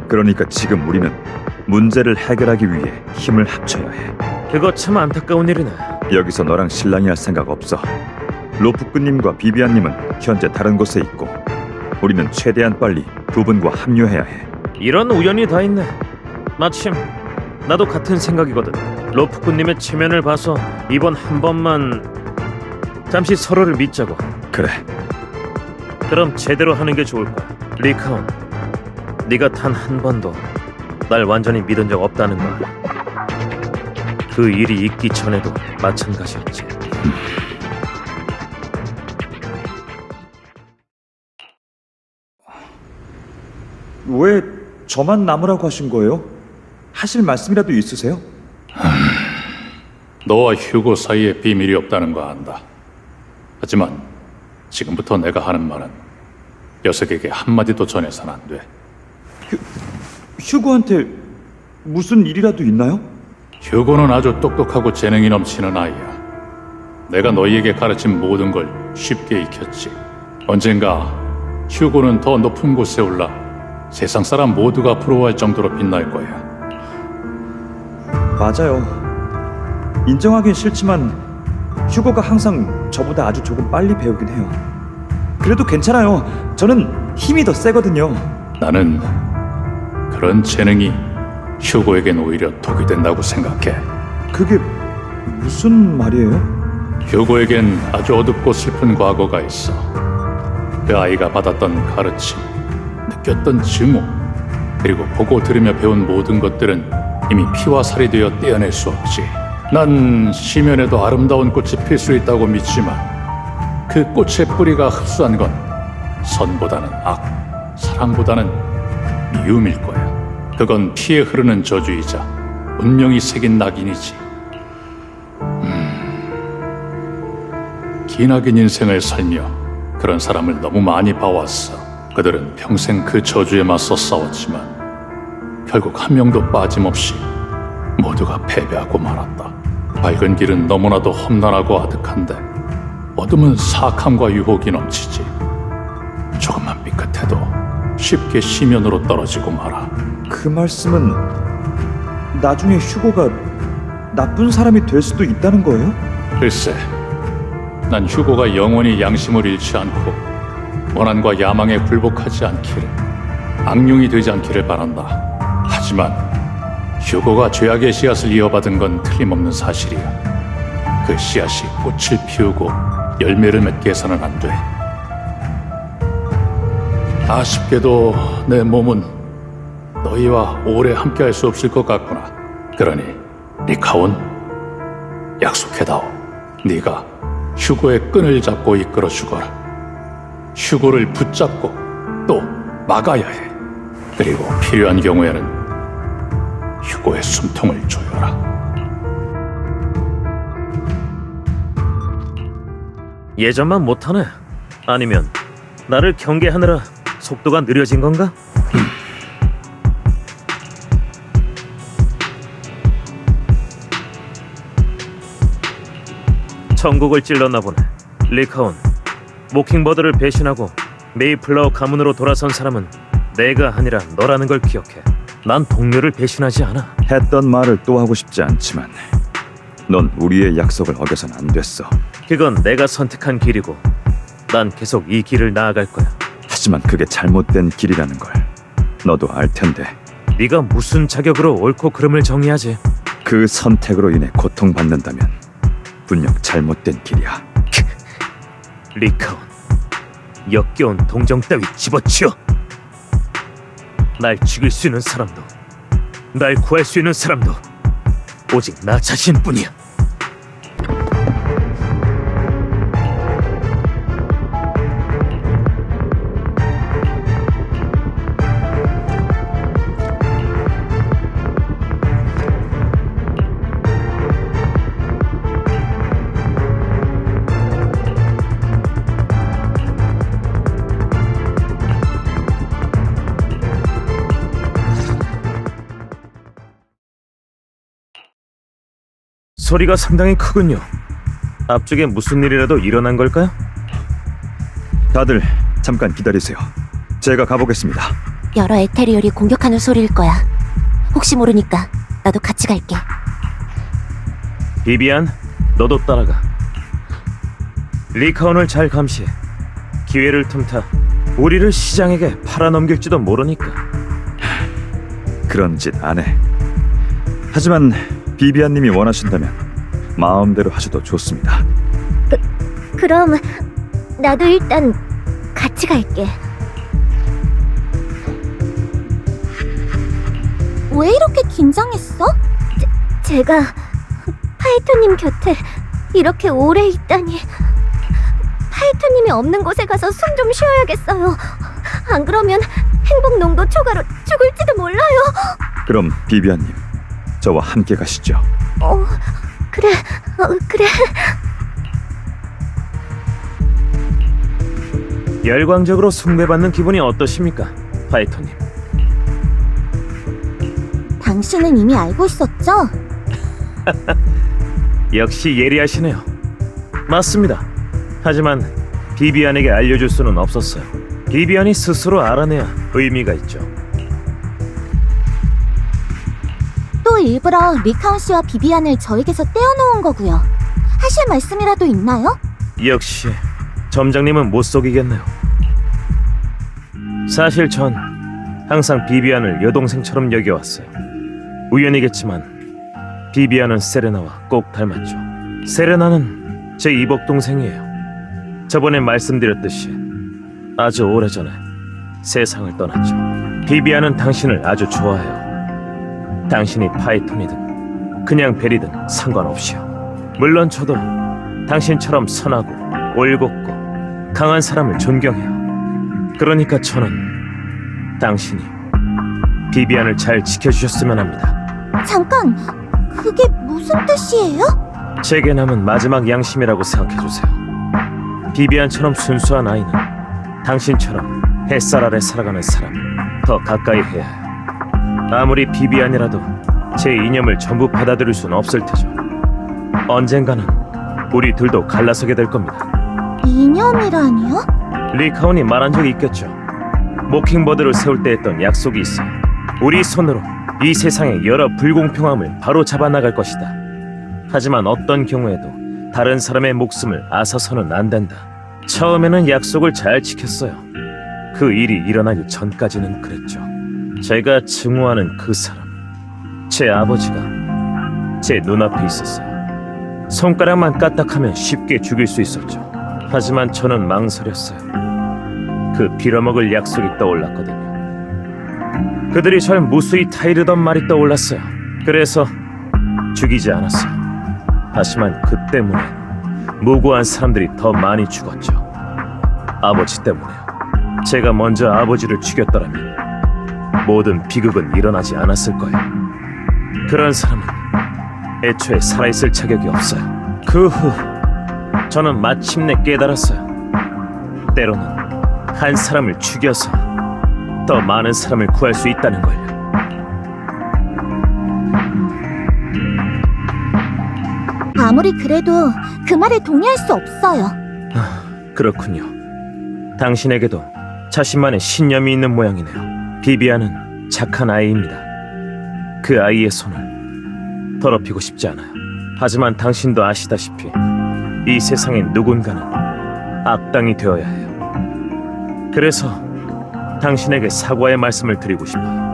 그러니까 지금 우리는 문제를 해결하기 위해 힘을 합쳐야 해. 그거 참 안타까운 일이네. 여기서 너랑 실랑이 할 생각 없어. 로프꾼님과 비비안님은 현재 다른 곳에 있고 우리는 최대한 빨리 두 분과 합류해야 해. 이런 우연이 다 있네. 마침 나도 같은 생각이거든. 로프꾼님의 체면을 봐서 이번 한 번만 잠시 서로를 믿자고. 그래. 그럼 제대로 하는 게 좋을 거야. 리카온, 네가 단 한 번도 날 완전히 믿은 적 없다는 걸. 그 일이 있기 전에도 마찬가지였지. 왜 저만 남으라고 하신 거예요? 하실 말씀이라도 있으세요? 너와 휴고 사이에 비밀이 없다는 거 안다. 하지만 지금부터 내가 하는 말은 녀석에게 한마디도 전해서는 안 돼. 휴고한테 무슨 일이라도 있나요? 휴고는 아주 똑똑하고 재능이 넘치는 아이야. 내가 너희에게 가르친 모든 걸 쉽게 익혔지. 언젠가 휴고는 더 높은 곳에 올라 세상 사람 모두가 부러워할 정도로 빛날 거야. 맞아요. 인정하긴 싫지만 휴고가 항상 저보다 아주 조금 빨리 배우긴 해요. 그래도 괜찮아요. 저는 힘이 더 세거든요. 나는 그런 재능이 휴고에겐 오히려 독이 된다고 생각해. 그게 무슨 말이에요? 휴고에겐 아주 어둡고 슬픈 과거가 있어. 그 아이가 받았던 가르침, 느꼈던 증오, 그리고 보고 들으며 배운 모든 것들은 이미 피와 살이 되어 떼어낼 수 없지. 난 시면에도 아름다운 꽃이 필 수 있다고 믿지만 그 꽃의 뿌리가 흡수한 건 선보다는 악, 사랑보다는 미움일 거야. 그건 피에 흐르는 저주이자 운명이 새긴 낙인이지. 기나긴 인생을 살며 그런 사람을 너무 많이 봐왔어. 그들은 평생 그 저주에 맞서 싸웠지만 결국 한 명도 빠짐없이 모두가 패배하고 말았다. 밝은 길은 너무나도 험난하고 아득한데 어둠은 사악함과 유혹이 넘치지. 조금만 삐끗해도 쉽게 시면으로 떨어지고 말아. 그 말씀은 나중에 휴고가 나쁜 사람이 될 수도 있다는 거예요? 글쎄, 난 휴고가 영원히 양심을 잃지 않고 원한과 야망에 굴복하지 않기를, 악령이 되지 않기를 바란다. 하지만 휴고가 죄악의 씨앗을 이어받은 건 틀림없는 사실이야. 그 씨앗이 꽃을 피우고 열매를 맺게 해서는 안 돼. 아쉽게도 내 몸은 너희와 오래 함께할 수 없을 것 같구나. 그러니 리카온, 약속해다오. 네가 휴고의 끈을 잡고 이끌어 주거라. 휴고를 붙잡고 또 막아야 해. 그리고 필요한 경우에는 휴고의 숨통을 조여라. 예전만 못하네. 아니면 나를 경계하느라 속도가 느려진 건가? 천국을 찔렀나 보네. 리카온, 모킹버드를 배신하고 메이플라워 가문으로 돌아선 사람은 내가 아니라 너라는 걸 기억해. 난 동료를 배신하지 않아. 했던 말을 또 하고 싶지 않지만 넌 우리의 약속을 어겨선 안 됐어. 그건 내가 선택한 길이고 난 계속 이 길을 나아갈 거야. 하지만 그게 잘못된 길이라는 걸 너도 알 텐데. 네가 무슨 자격으로 옳고 그름을 정의하지? 그 선택으로 인해 고통받는다면 분명 잘못된 길이야. 리카온, 역겨운 동정 따위 집어치워. 날 죽일 수 있는 사람도 날 구할 수 있는 사람도 오직 나 자신뿐이야. 소리가 상당히 크군요. 앞쪽에 무슨 일이라도 일어난 걸까요? 다들 잠깐 기다리세요. 제가 가보겠습니다. 여러 에테리얼이 공격하는 소리일 거야. 혹시 모르니까 나도 같이 갈게. 비비안, 너도 따라가. 리카온을 잘 감시해. 기회를 틈타 우리를 시장에게 팔아넘길지도 모르니까. 그런 짓 안 해. 하지만 비비안님이 원하신다면 마음대로 하셔도 좋습니다. 그럼 나도 일단 같이 갈게. 왜 이렇게 긴장했어? 제가 파이토님 곁에 이렇게 오래 있다니. 파이토님이 없는 곳에 가서 숨 좀 쉬어야겠어요. 안 그러면 행복 농도 초과로 죽을지도 몰라요. 그럼 비비안님, 저와 함께 가시죠. 그래. 그래. 열광적으로 숭배받는 기분이 어떠십니까, 파이터님? 당신은 이미 알고 있었죠? 역시 예리하시네요. 맞습니다. 하지만 비비안에게 알려줄 수는 없었어요. 비비안이 스스로 알아내야 의미가 있죠. 또 일부러 리카온 씨와 비비안을 저에게서 떼어놓은 거고요. 하실 말씀이라도 있나요? 역시 점장님은 못 속이겠네요. 사실 전 항상 비비안을 여동생처럼 여겨왔어요. 우연이겠지만 비비안은 세레나와 꼭 닮았죠. 세레나는 제 이복동생이에요. 저번에 말씀드렸듯이 아주 오래전에 세상을 떠났죠. 비비안은 당신을 아주 좋아해요. 당신이 파이톤이든 그냥 벨이든 상관없이요. 물론 저도 당신처럼 선하고 올곧고 강한 사람을 존경해요. 그러니까 저는 당신이 비비안을 잘 지켜주셨으면 합니다. 잠깐, 그게 무슨 뜻이에요? 제게 남은 마지막 양심이라고 생각해주세요. 비비안처럼 순수한 아이는 당신처럼 햇살 아래 살아가는 사람을 더 가까이 해야 해요. 아무리 비비안이라도 제 이념을 전부 받아들일 수는 없을 테죠. 언젠가는 우리 둘도 갈라서게 될 겁니다. 이념이라니요? 리카온이 말한 적이 있겠죠. 모킹버드를 세울 때 했던 약속이 있어요. 우리 손으로 이 세상의 여러 불공평함을 바로 잡아나갈 것이다. 하지만 어떤 경우에도 다른 사람의 목숨을 앗아서는 안 된다. 처음에는 약속을 잘 지켰어요. 그 일이 일어나기 전까지는 그랬죠. 제가 증오하는 그 사람, 제 아버지가 제 눈앞에 있었어요. 손가락만 까딱하면 쉽게 죽일 수 있었죠. 하지만 저는 망설였어요. 그 빌어먹을 약속이 떠올랐거든요. 그들이 절 무수히 타이르던 말이 떠올랐어요. 그래서 죽이지 않았어요. 하지만 그 때문에 무고한 사람들이 더 많이 죽었죠. 아버지 때문에요. 제가 먼저 아버지를 죽였더라면 모든 비극은 일어나지 않았을 거예요. 그런 사람은 애초에 살아있을 자격이 없어요. 그 후 저는 마침내 깨달았어요. 때로는 한 사람을 죽여서 더 많은 사람을 구할 수 있다는 걸요. 아무리 그래도 그 말에 동의할 수 없어요. 그렇군요. 당신에게도 자신만의 신념이 있는 모양이네요. 비비안은 착한 아이입니다. 그 아이의 손을 더럽히고 싶지 않아요. 하지만 당신도 아시다시피 이 세상의 누군가는 악당이 되어야 해요. 그래서 당신에게 사과의 말씀을 드리고 싶어요.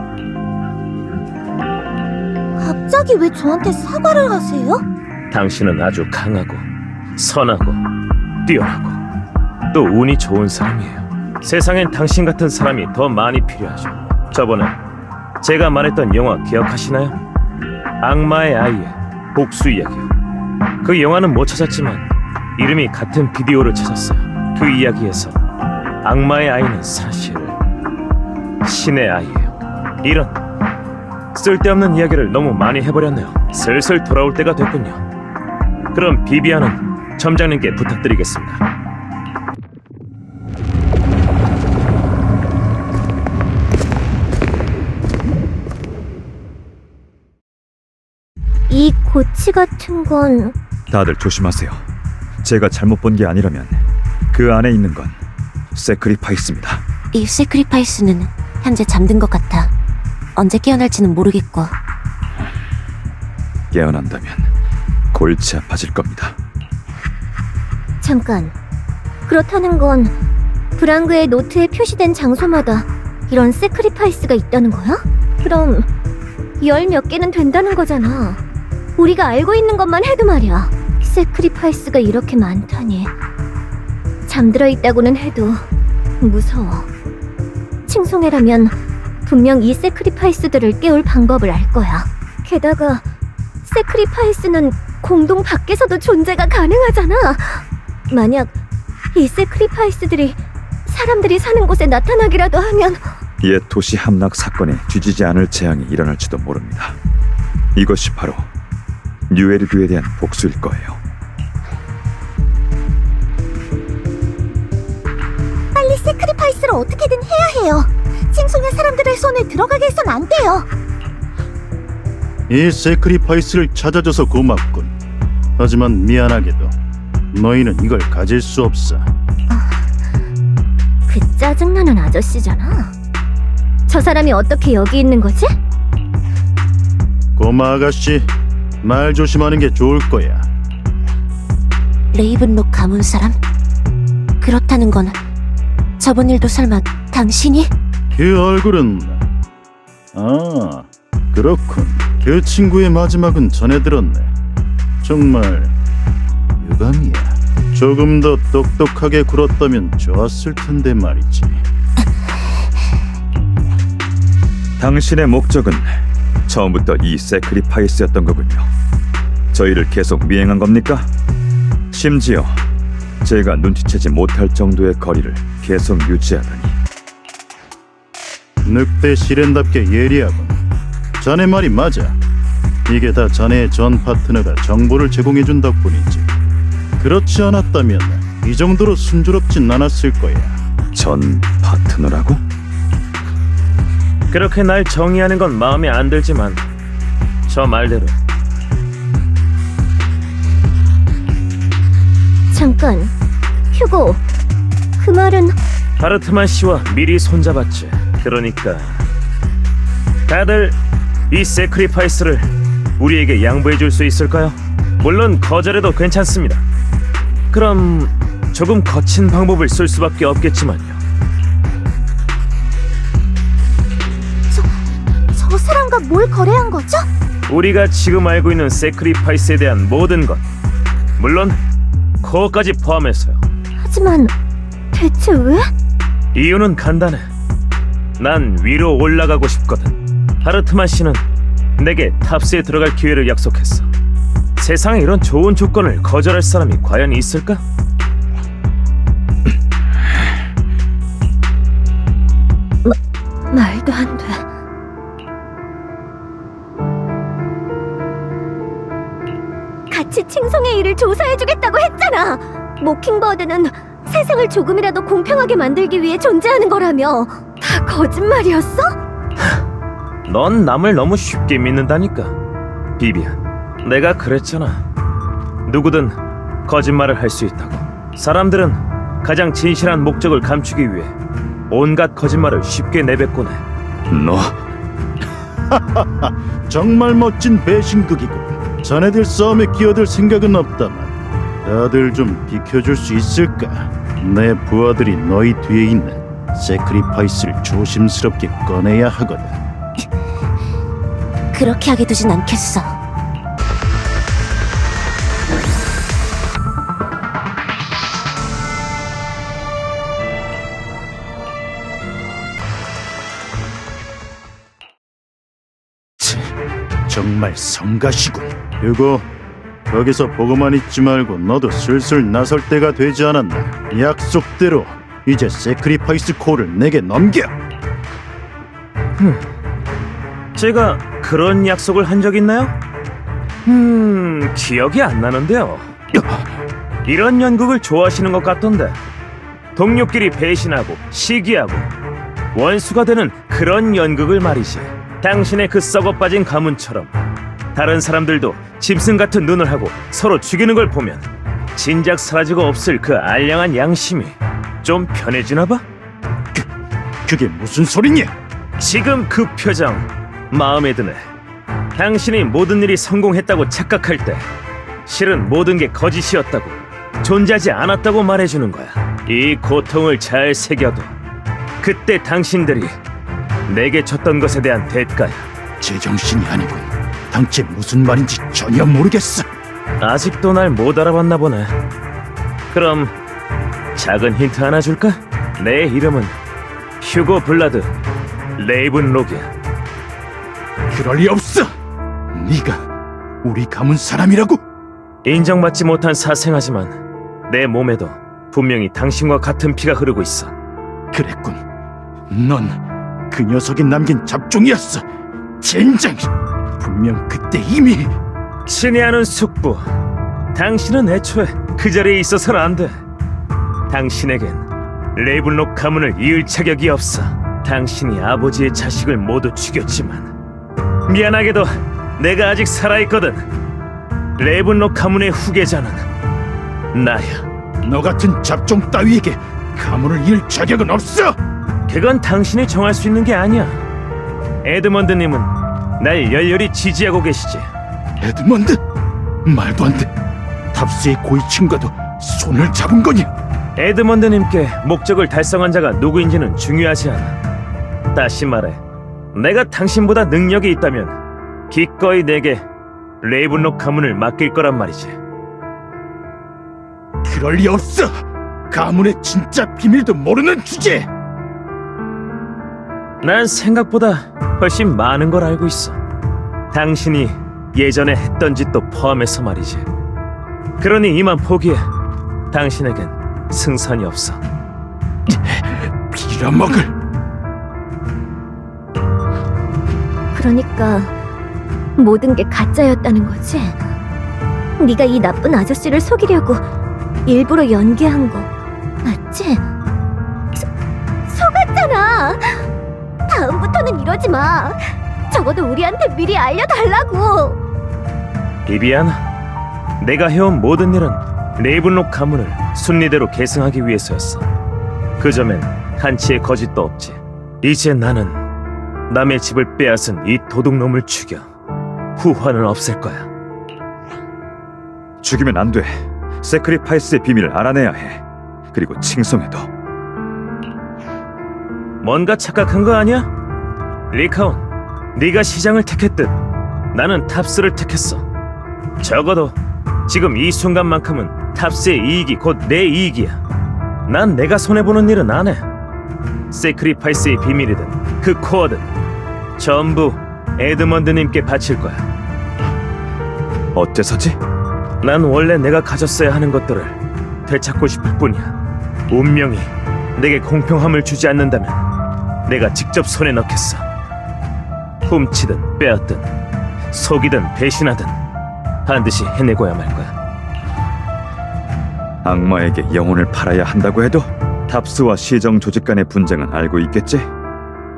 갑자기 왜 저한테 사과를 하세요? 당신은 아주 강하고 선하고 뛰어나고 또 운이 좋은 사람이에요. 세상엔 당신 같은 사람이 더 많이 필요하죠. 저번에 제가 말했던 영화 기억하시나요? 악마의 아이의 복수 이야기요. 그 영화는 못 찾았지만 이름이 같은 비디오를 찾았어요. 그 이야기에서 악마의 아이는 사실 신의 아이예요. 이런 쓸데없는 이야기를 너무 많이 해버렸네요. 슬슬 돌아올 때가 됐군요. 그럼 비비안은 점장님께 부탁드리겠습니다. 이 고치 같은 건 다들 조심하세요. 제가 잘못 본 게 아니라면 그 안에 있는 건 세크리파이스입니다. 이 세크리파이스는 현재 잠든 것 같아. 언제 깨어날지는 모르겠고. 깨어난다면 골치 아파질 겁니다. 잠깐. 그렇다는 건 브랑그의 노트에 표시된 장소마다 이런 세크리파이스가 있다는 거야? 그럼 10몇 개는 된다는 거잖아. 우리가 알고 있는 것만 해도 말이야. 세크리파이스가 이렇게 많다니. 잠들어 있다고는 해도 무서워. 칭송해라면 분명 이 세크리파이스들을 깨울 방법을 알 거야. 게다가 세크리파이스는 공동 밖에서도 존재가 가능하잖아. 만약 이 세크리파이스들이 사람들이 사는 곳에 나타나기라도 하면 옛 도시 함락 사건에 뒤지지 않을 재앙이 일어날지도 모릅니다. 이것이 바로 뉴에르드에 대한 복수일 거예요. 빨리 세크리파이스를 어떻게든 해야 해요. 칭송의 사람들의 손에 들어가게 해선 안 돼요. 이 세크리파이스를 찾아줘서 고맙군. 하지만 미안하게도 너희는 이걸 가질 수 없어. 그 짜증나는 아저씨잖아. 저 사람이 어떻게 여기 있는 거지? 꼬마 아가씨, 말 조심하는 게 좋을 거야. 레이븐록 가문 사람? 그렇다는 건 저번 일도 설마 당신이? 그 얼굴은... 아, 그렇군. 그 친구의 마지막은 전해 들었네. 정말 유감이야. 조금 더 똑똑하게 굴었다면 좋았을 텐데 말이지. 당신의 목적은 처음부터 이 세크리파이스였던 거군요. 저희를 계속 미행한 겁니까? 심지어 제가 눈치채지 못할 정도의 거리를 계속 유지하다니. 늑대 시렌답게 예리하군. 자네 말이 맞아. 이게 다 자네의 전 파트너가 정보를 제공해준 덕분이지. 그렇지 않았다면 이 정도로 순조롭진 않았을 거야. 전 파트너라고? 그렇게 날 정의하는 건 마음에 안 들지만 저 말대로 잠깐, 휴고. 그 말은 바르트만 씨와 미리 손잡았지. 그러니까 다들 이 세크리파이스를 우리에게 양보해 줄 수 있을까요? 물론 거절해도 괜찮습니다. 그럼 조금 거친 방법을 쓸 수밖에 없겠지만요. 저 사람과 뭘 거래한 거죠? 우리가 지금 알고 있는 세크리파이스에 대한 모든 것, 물론 코어까지 포함해서요. 하지만 대체 왜? 이유는 간단해. 난 위로 올라가고 싶거든. 하르트만 씨는 내게 탑스에 들어갈 기회를 약속했어. 세상에 이런 좋은 조건을 거절할 사람이 과연 있을까? 말도 안 돼. 같이 칭송의 일을 조사해주겠다고 했잖아. 모킹버드는 세상을 조금이라도 공평하게 만들기 위해 존재하는 거라며. 다 거짓말이었어? 넌 남을 너무 쉽게 믿는다니까. 비비안, 내가 그랬잖아. 누구든 거짓말을 할 수 있다고. 사람들은 가장 진실한 목적을 감추기 위해 온갖 거짓말을 쉽게 내뱉곤 해. 너 정말 멋진 배신극이고. 자네들 싸움에 끼어들 생각은 없다만 다들 좀 비켜줄 수 있을까? 내 부하들이 너희 뒤에 있는 세크리파이스를 조심스럽게 꺼내야 하거든. 그렇게 하게 두진 않겠어. 정말 성가시군. 휴고, 거기서 보고만 있지 말고 너도 슬슬 나설 때가 되지 않았나? 약속대로 이제 세크리파이스 코어를 내게 넘겨. 제가 그런 약속을 한 적 있나요? 기억이 안 나는데요. 이런 연극을 좋아하시는 것 같던데. 동료끼리 배신하고 시기하고 원수가 되는 그런 연극을 말이지. 당신의 그 썩어빠진 가문처럼 다른 사람들도 짐승 같은 눈을 하고 서로 죽이는 걸 보면 진작 사라지고 없을 그 알량한 양심이 좀 편해지나 봐? 그게 무슨 소리냐? 지금 그 표정 마음에 드네. 당신이 모든 일이 성공했다고 착각할 때 실은 모든 게 거짓이었다고, 존재하지 않았다고 말해주는 거야. 이 고통을 잘 새겨둬. 그때 당신들이 내게 줬던 것에 대한 대가야. 제정신이 아니군. 당최 무슨 말인지 전혀 모르겠어. 아직도 날 못 알아봤나 보네. 그럼 작은 힌트 하나 줄까? 내 이름은 휴고 블라드 레이븐록이야. 그럴 리 없어. 네가 우리 가문 사람이라고? 인정받지 못한 사생아지만 내 몸에도 분명히 당신과 같은 피가 흐르고 있어. 그랬군. 넌 그 녀석이 남긴 잡종이었어. 젠장. 분명 그때 이미. 친애하는 숙부, 당신은 애초에 그 자리에 있어서는 안 돼. 당신에겐 레이븐록 가문을 이을 자격이 없어. 당신이 아버지의 자식을 모두 죽였지만 미안하게도 내가 아직 살아있거든. 레이븐록 가문의 후계자는 나야. 너 같은 잡종 따위에게 가문을 이을 자격은 없어. 그건 당신이 정할 수 있는 게 아니야. 에드먼드님은 날 열렬히 지지하고 계시지. 에드먼드? 말도 안 돼. 탑스의 고위층과도 손을 잡은 거냐? 에드먼드님께 목적을 달성한 자가 누구인지는 중요하지 않아. 다시 말해, 내가 당신보다 능력이 있다면 기꺼이 내게 레이븐록 가문을 맡길 거란 말이지. 그럴 리 없어. 가문의 진짜 비밀도 모르는 주제. 난 생각보다 훨씬 많은 걸 알고 있어. 당신이 예전에 했던 짓도 포함해서 말이지. 그러니 이만 포기해. 당신에겐 승산이 없어. 빌어먹을. 그러니까 모든 게 가짜였다는 거지? 네가 이 나쁜 아저씨를 속이려고 일부러 연기한 거 맞지? 속았잖아. 다음부터는 이러지 마. 적어도 우리한테 미리 알려달라고. 비비안, 내가 해온 모든 일은 레이븐록 가문을 순리대로 계승하기 위해서였어. 그 점엔 한치의 거짓도 없지. 이제 나는 남의 집을 빼앗은 이 도둑놈을 죽여 후환을 없앨 거야. 죽이면 안 돼. 세크리파이스의 비밀을 알아내야 해. 그리고 칭송해도. 뭔가 착각한 거 아니야? 리카온, 네가 시장을 택했듯 나는 탑스를 택했어. 적어도 지금 이 순간만큼은 탑스의 이익이 곧 내 이익이야. 난 내가 손해보는 일은 안 해. 세크리파이스의 비밀이든 그 코어든 전부 에드먼드님께 바칠 거야. 어째서지? 난 원래 내가 가졌어야 하는 것들을 되찾고 싶을 뿐이야. 운명이 내게 공평함을 주지 않는다면 내가 직접 손에 넣겠어. 훔치든 빼앗든 속이든 배신하든 반드시 해내고야 말 거야. 악마에게 영혼을 팔아야 한다고 해도 탑스와 시정 조직 간의 분쟁은 알고 있겠지?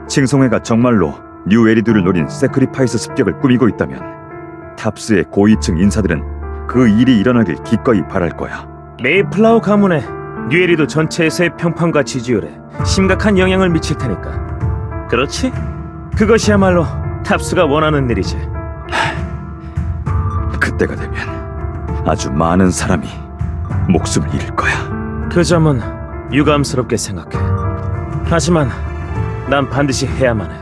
칭송회가 정말로 뉴 에리드를 노린 세크리파이스 습격을 꾸미고 있다면 탑스의 고위층 인사들은 그 일이 일어나길 기꺼이 바랄 거야. 메이플라워 가문의 뉴에리도 전체에서의 평판과 지지율에 심각한 영향을 미칠 테니까. 그렇지? 그것이야말로 탑스가 원하는 일이지. 그때가 되면 아주 많은 사람이 목숨을 잃을 거야. 그 점은 유감스럽게 생각해. 하지만 난 반드시 해야만 해.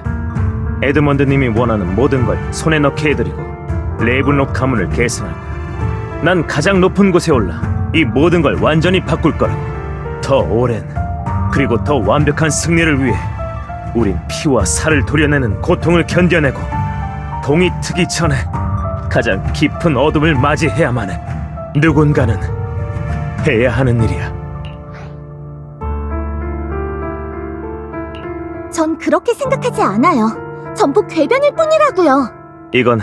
에드먼드님이 원하는 모든 걸 손에 넣게 해드리고 레이븐록 가문을 계승할 거야. 난 가장 높은 곳에 올라 이 모든 걸 완전히 바꿀 거라고. 더 오랜 그리고 더 완벽한 승리를 위해 우린 피와 살을 도려내는 고통을 견뎌내고 동이 트기 전에 가장 깊은 어둠을 맞이해야만 해. 누군가는 해야 하는 일이야. 전 그렇게 생각하지 않아요. 전부 궤변일 뿐이라고요. 이건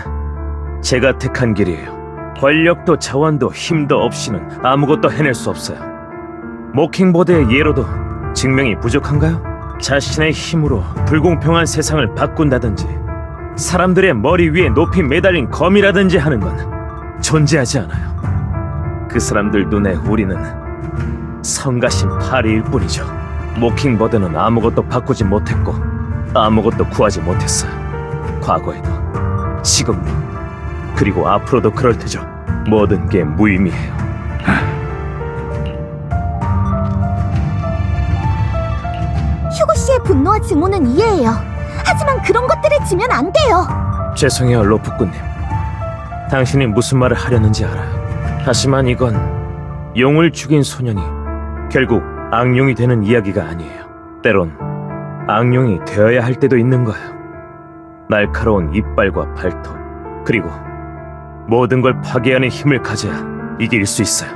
제가 택한 길이에요. 권력도 자원도 힘도 없이는 아무것도 해낼 수 없어요. 모킹보드의 예로도 증명이 부족한가요? 자신의 힘으로 불공평한 세상을 바꾼다든지 사람들의 머리 위에 높이 매달린 검이라든지 하는 건 존재하지 않아요. 그 사람들 눈에 우리는 성가신 파리일 뿐이죠. 모킹버드는 아무것도 바꾸지 못했고 아무것도 구하지 못했어요. 과거에도 지금도 그리고 앞으로도 그럴 테죠. 모든 게 무의미해요. 휴고 씨의 분노와 증오는 이해해요. 하지만 그런 것들에 지면 안 돼요. 죄송해요, 로프꾼님. 당신이 무슨 말을 하려는지 알아요. 하지만 이건 용을 죽인 소년이 결국 악용이 되는 이야기가 아니에요. 때론 악용이 되어야 할 때도 있는 거예요. 날카로운 이빨과 발톱, 그리고 모든 걸 파괴하는 힘을 가져야 이길 수 있어요.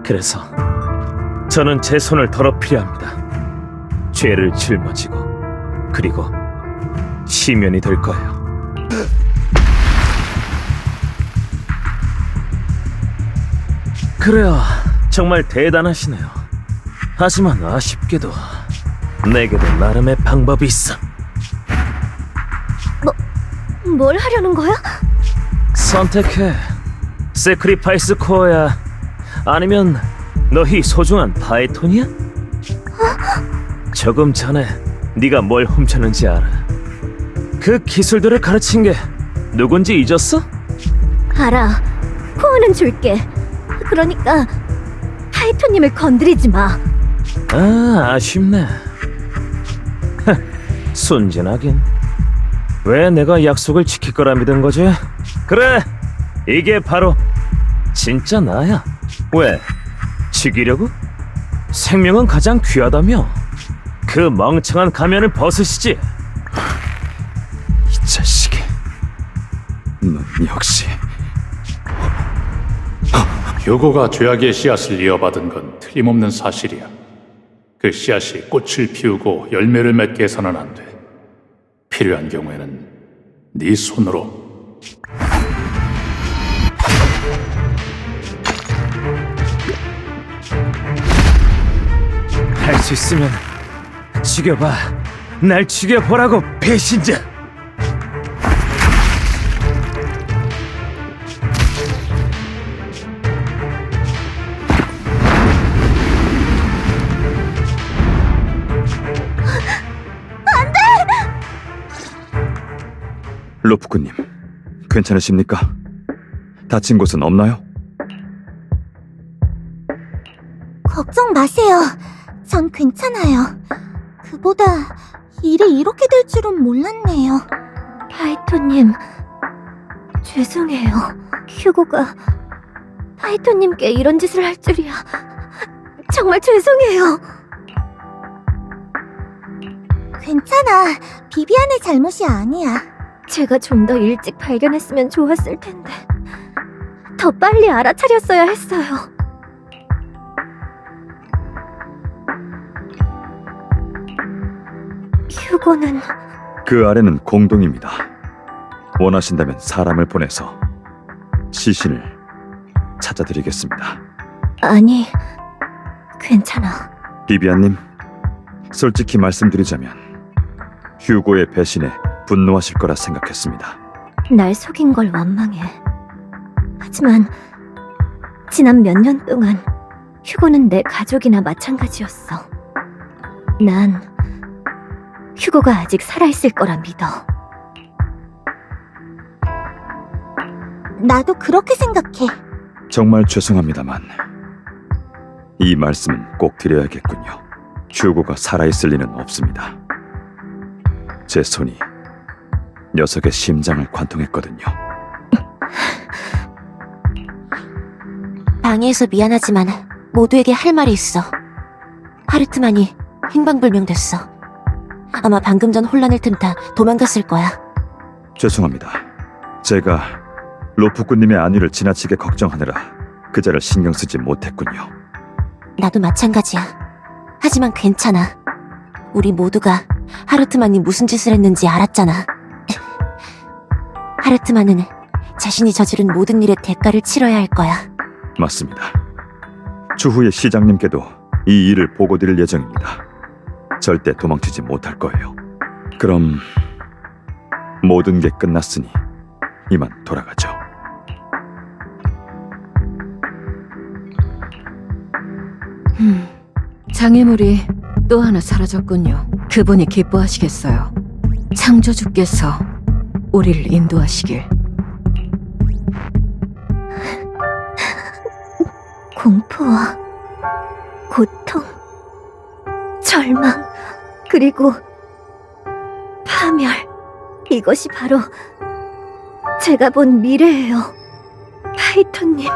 그래서 저는 제 손을 더럽히려 합니다. 죄를 짊어지고 그리고 시면이 될 거예요. 그래요, 정말 대단하시네요. 하지만 아쉽게도 내게도 나름의 방법이 있어. 뭘 하려는 거야? 선택해. 세크리파이스 코어야, 아니면 너희 소중한 파이톤이야? 조금 전에 네가 뭘 훔쳤는지 알아. 그 기술들을 가르친 게 누군지 잊었어? 알아. 코어는 줄게. 그러니까 파이톤님을 건드리지 마. 아, 아쉽네. 순진하긴. 왜 내가 약속을 지킬 거라 믿은 거지? 그래, 이게 바로 진짜 나야. 왜? 죽이려고? 생명은 가장 귀하다며. 그 멍청한 가면을 벗으시지. 이 자식이. 넌 역시 휴고가 죄악의 씨앗을 이어받은 건 틀림없는 사실이야. 그 씨앗이 꽃을 피우고 열매를 맺게 해서는 안 돼. 필요한 경우에는 네 손으로. 할 수 있으면 죽여봐. 날 죽여보라고, 배신자. 로프쿠님, 괜찮으십니까? 다친 곳은 없나요? 걱정 마세요. 전 괜찮아요. 그보다 일이 이렇게 될 줄은 몰랐네요. 파이토님, 죄송해요. 휴고가 파이토님께 이런 짓을 할 줄이야. 정말 죄송해요. 괜찮아. 비비안의 잘못이 아니야. 제가 좀 더 일찍 발견했으면 좋았을 텐데. 더 빨리 알아차렸어야 했어요. 휴고는 그 아래는 공동입니다. 원하신다면 사람을 보내서 시신을 찾아드리겠습니다. 아니, 괜찮아. 비비안님, 솔직히 말씀드리자면 휴고의 배신에 분노하실 거라 생각했습니다. 날 속인 걸 원망해. 하지만 지난 몇 년 동안 휴고는 내 가족이나 마찬가지였어. 난 휴고가 아직 살아있을 거라 믿어. 나도 그렇게 생각해. 정말 죄송합니다만 이 말씀은 꼭 드려야겠군요. 휴고가 살아있을 리는 없습니다. 제 손이 녀석의 심장을 관통했거든요. 방해해서 미안하지만 모두에게 할 말이 있어. 하르트만이 행방불명됐어. 아마 방금 전 혼란을 틈타 도망갔을 거야. 죄송합니다. 제가 로프쿠님의 안위를 지나치게 걱정하느라 그자를 신경 쓰지 못했군요. 나도 마찬가지야. 하지만 괜찮아. 우리 모두가 하르트만이 무슨 짓을 했는지 알았잖아. 하르트만은 자신이 저지른 모든 일의 대가를 치러야 할 거야. 맞습니다. 추후에 시장님께도 이 일을 보고드릴 예정입니다. 절대 도망치지 못할 거예요. 그럼 모든 게 끝났으니 이만 돌아가죠. 장애물이 또 하나 사라졌군요. 그분이 기뻐하시겠어요. 창조주께서 우리를 인도하시길. 공포와 고통, 절망, 그리고 파멸. 이것이 바로 제가 본 미래예요. 파이토님.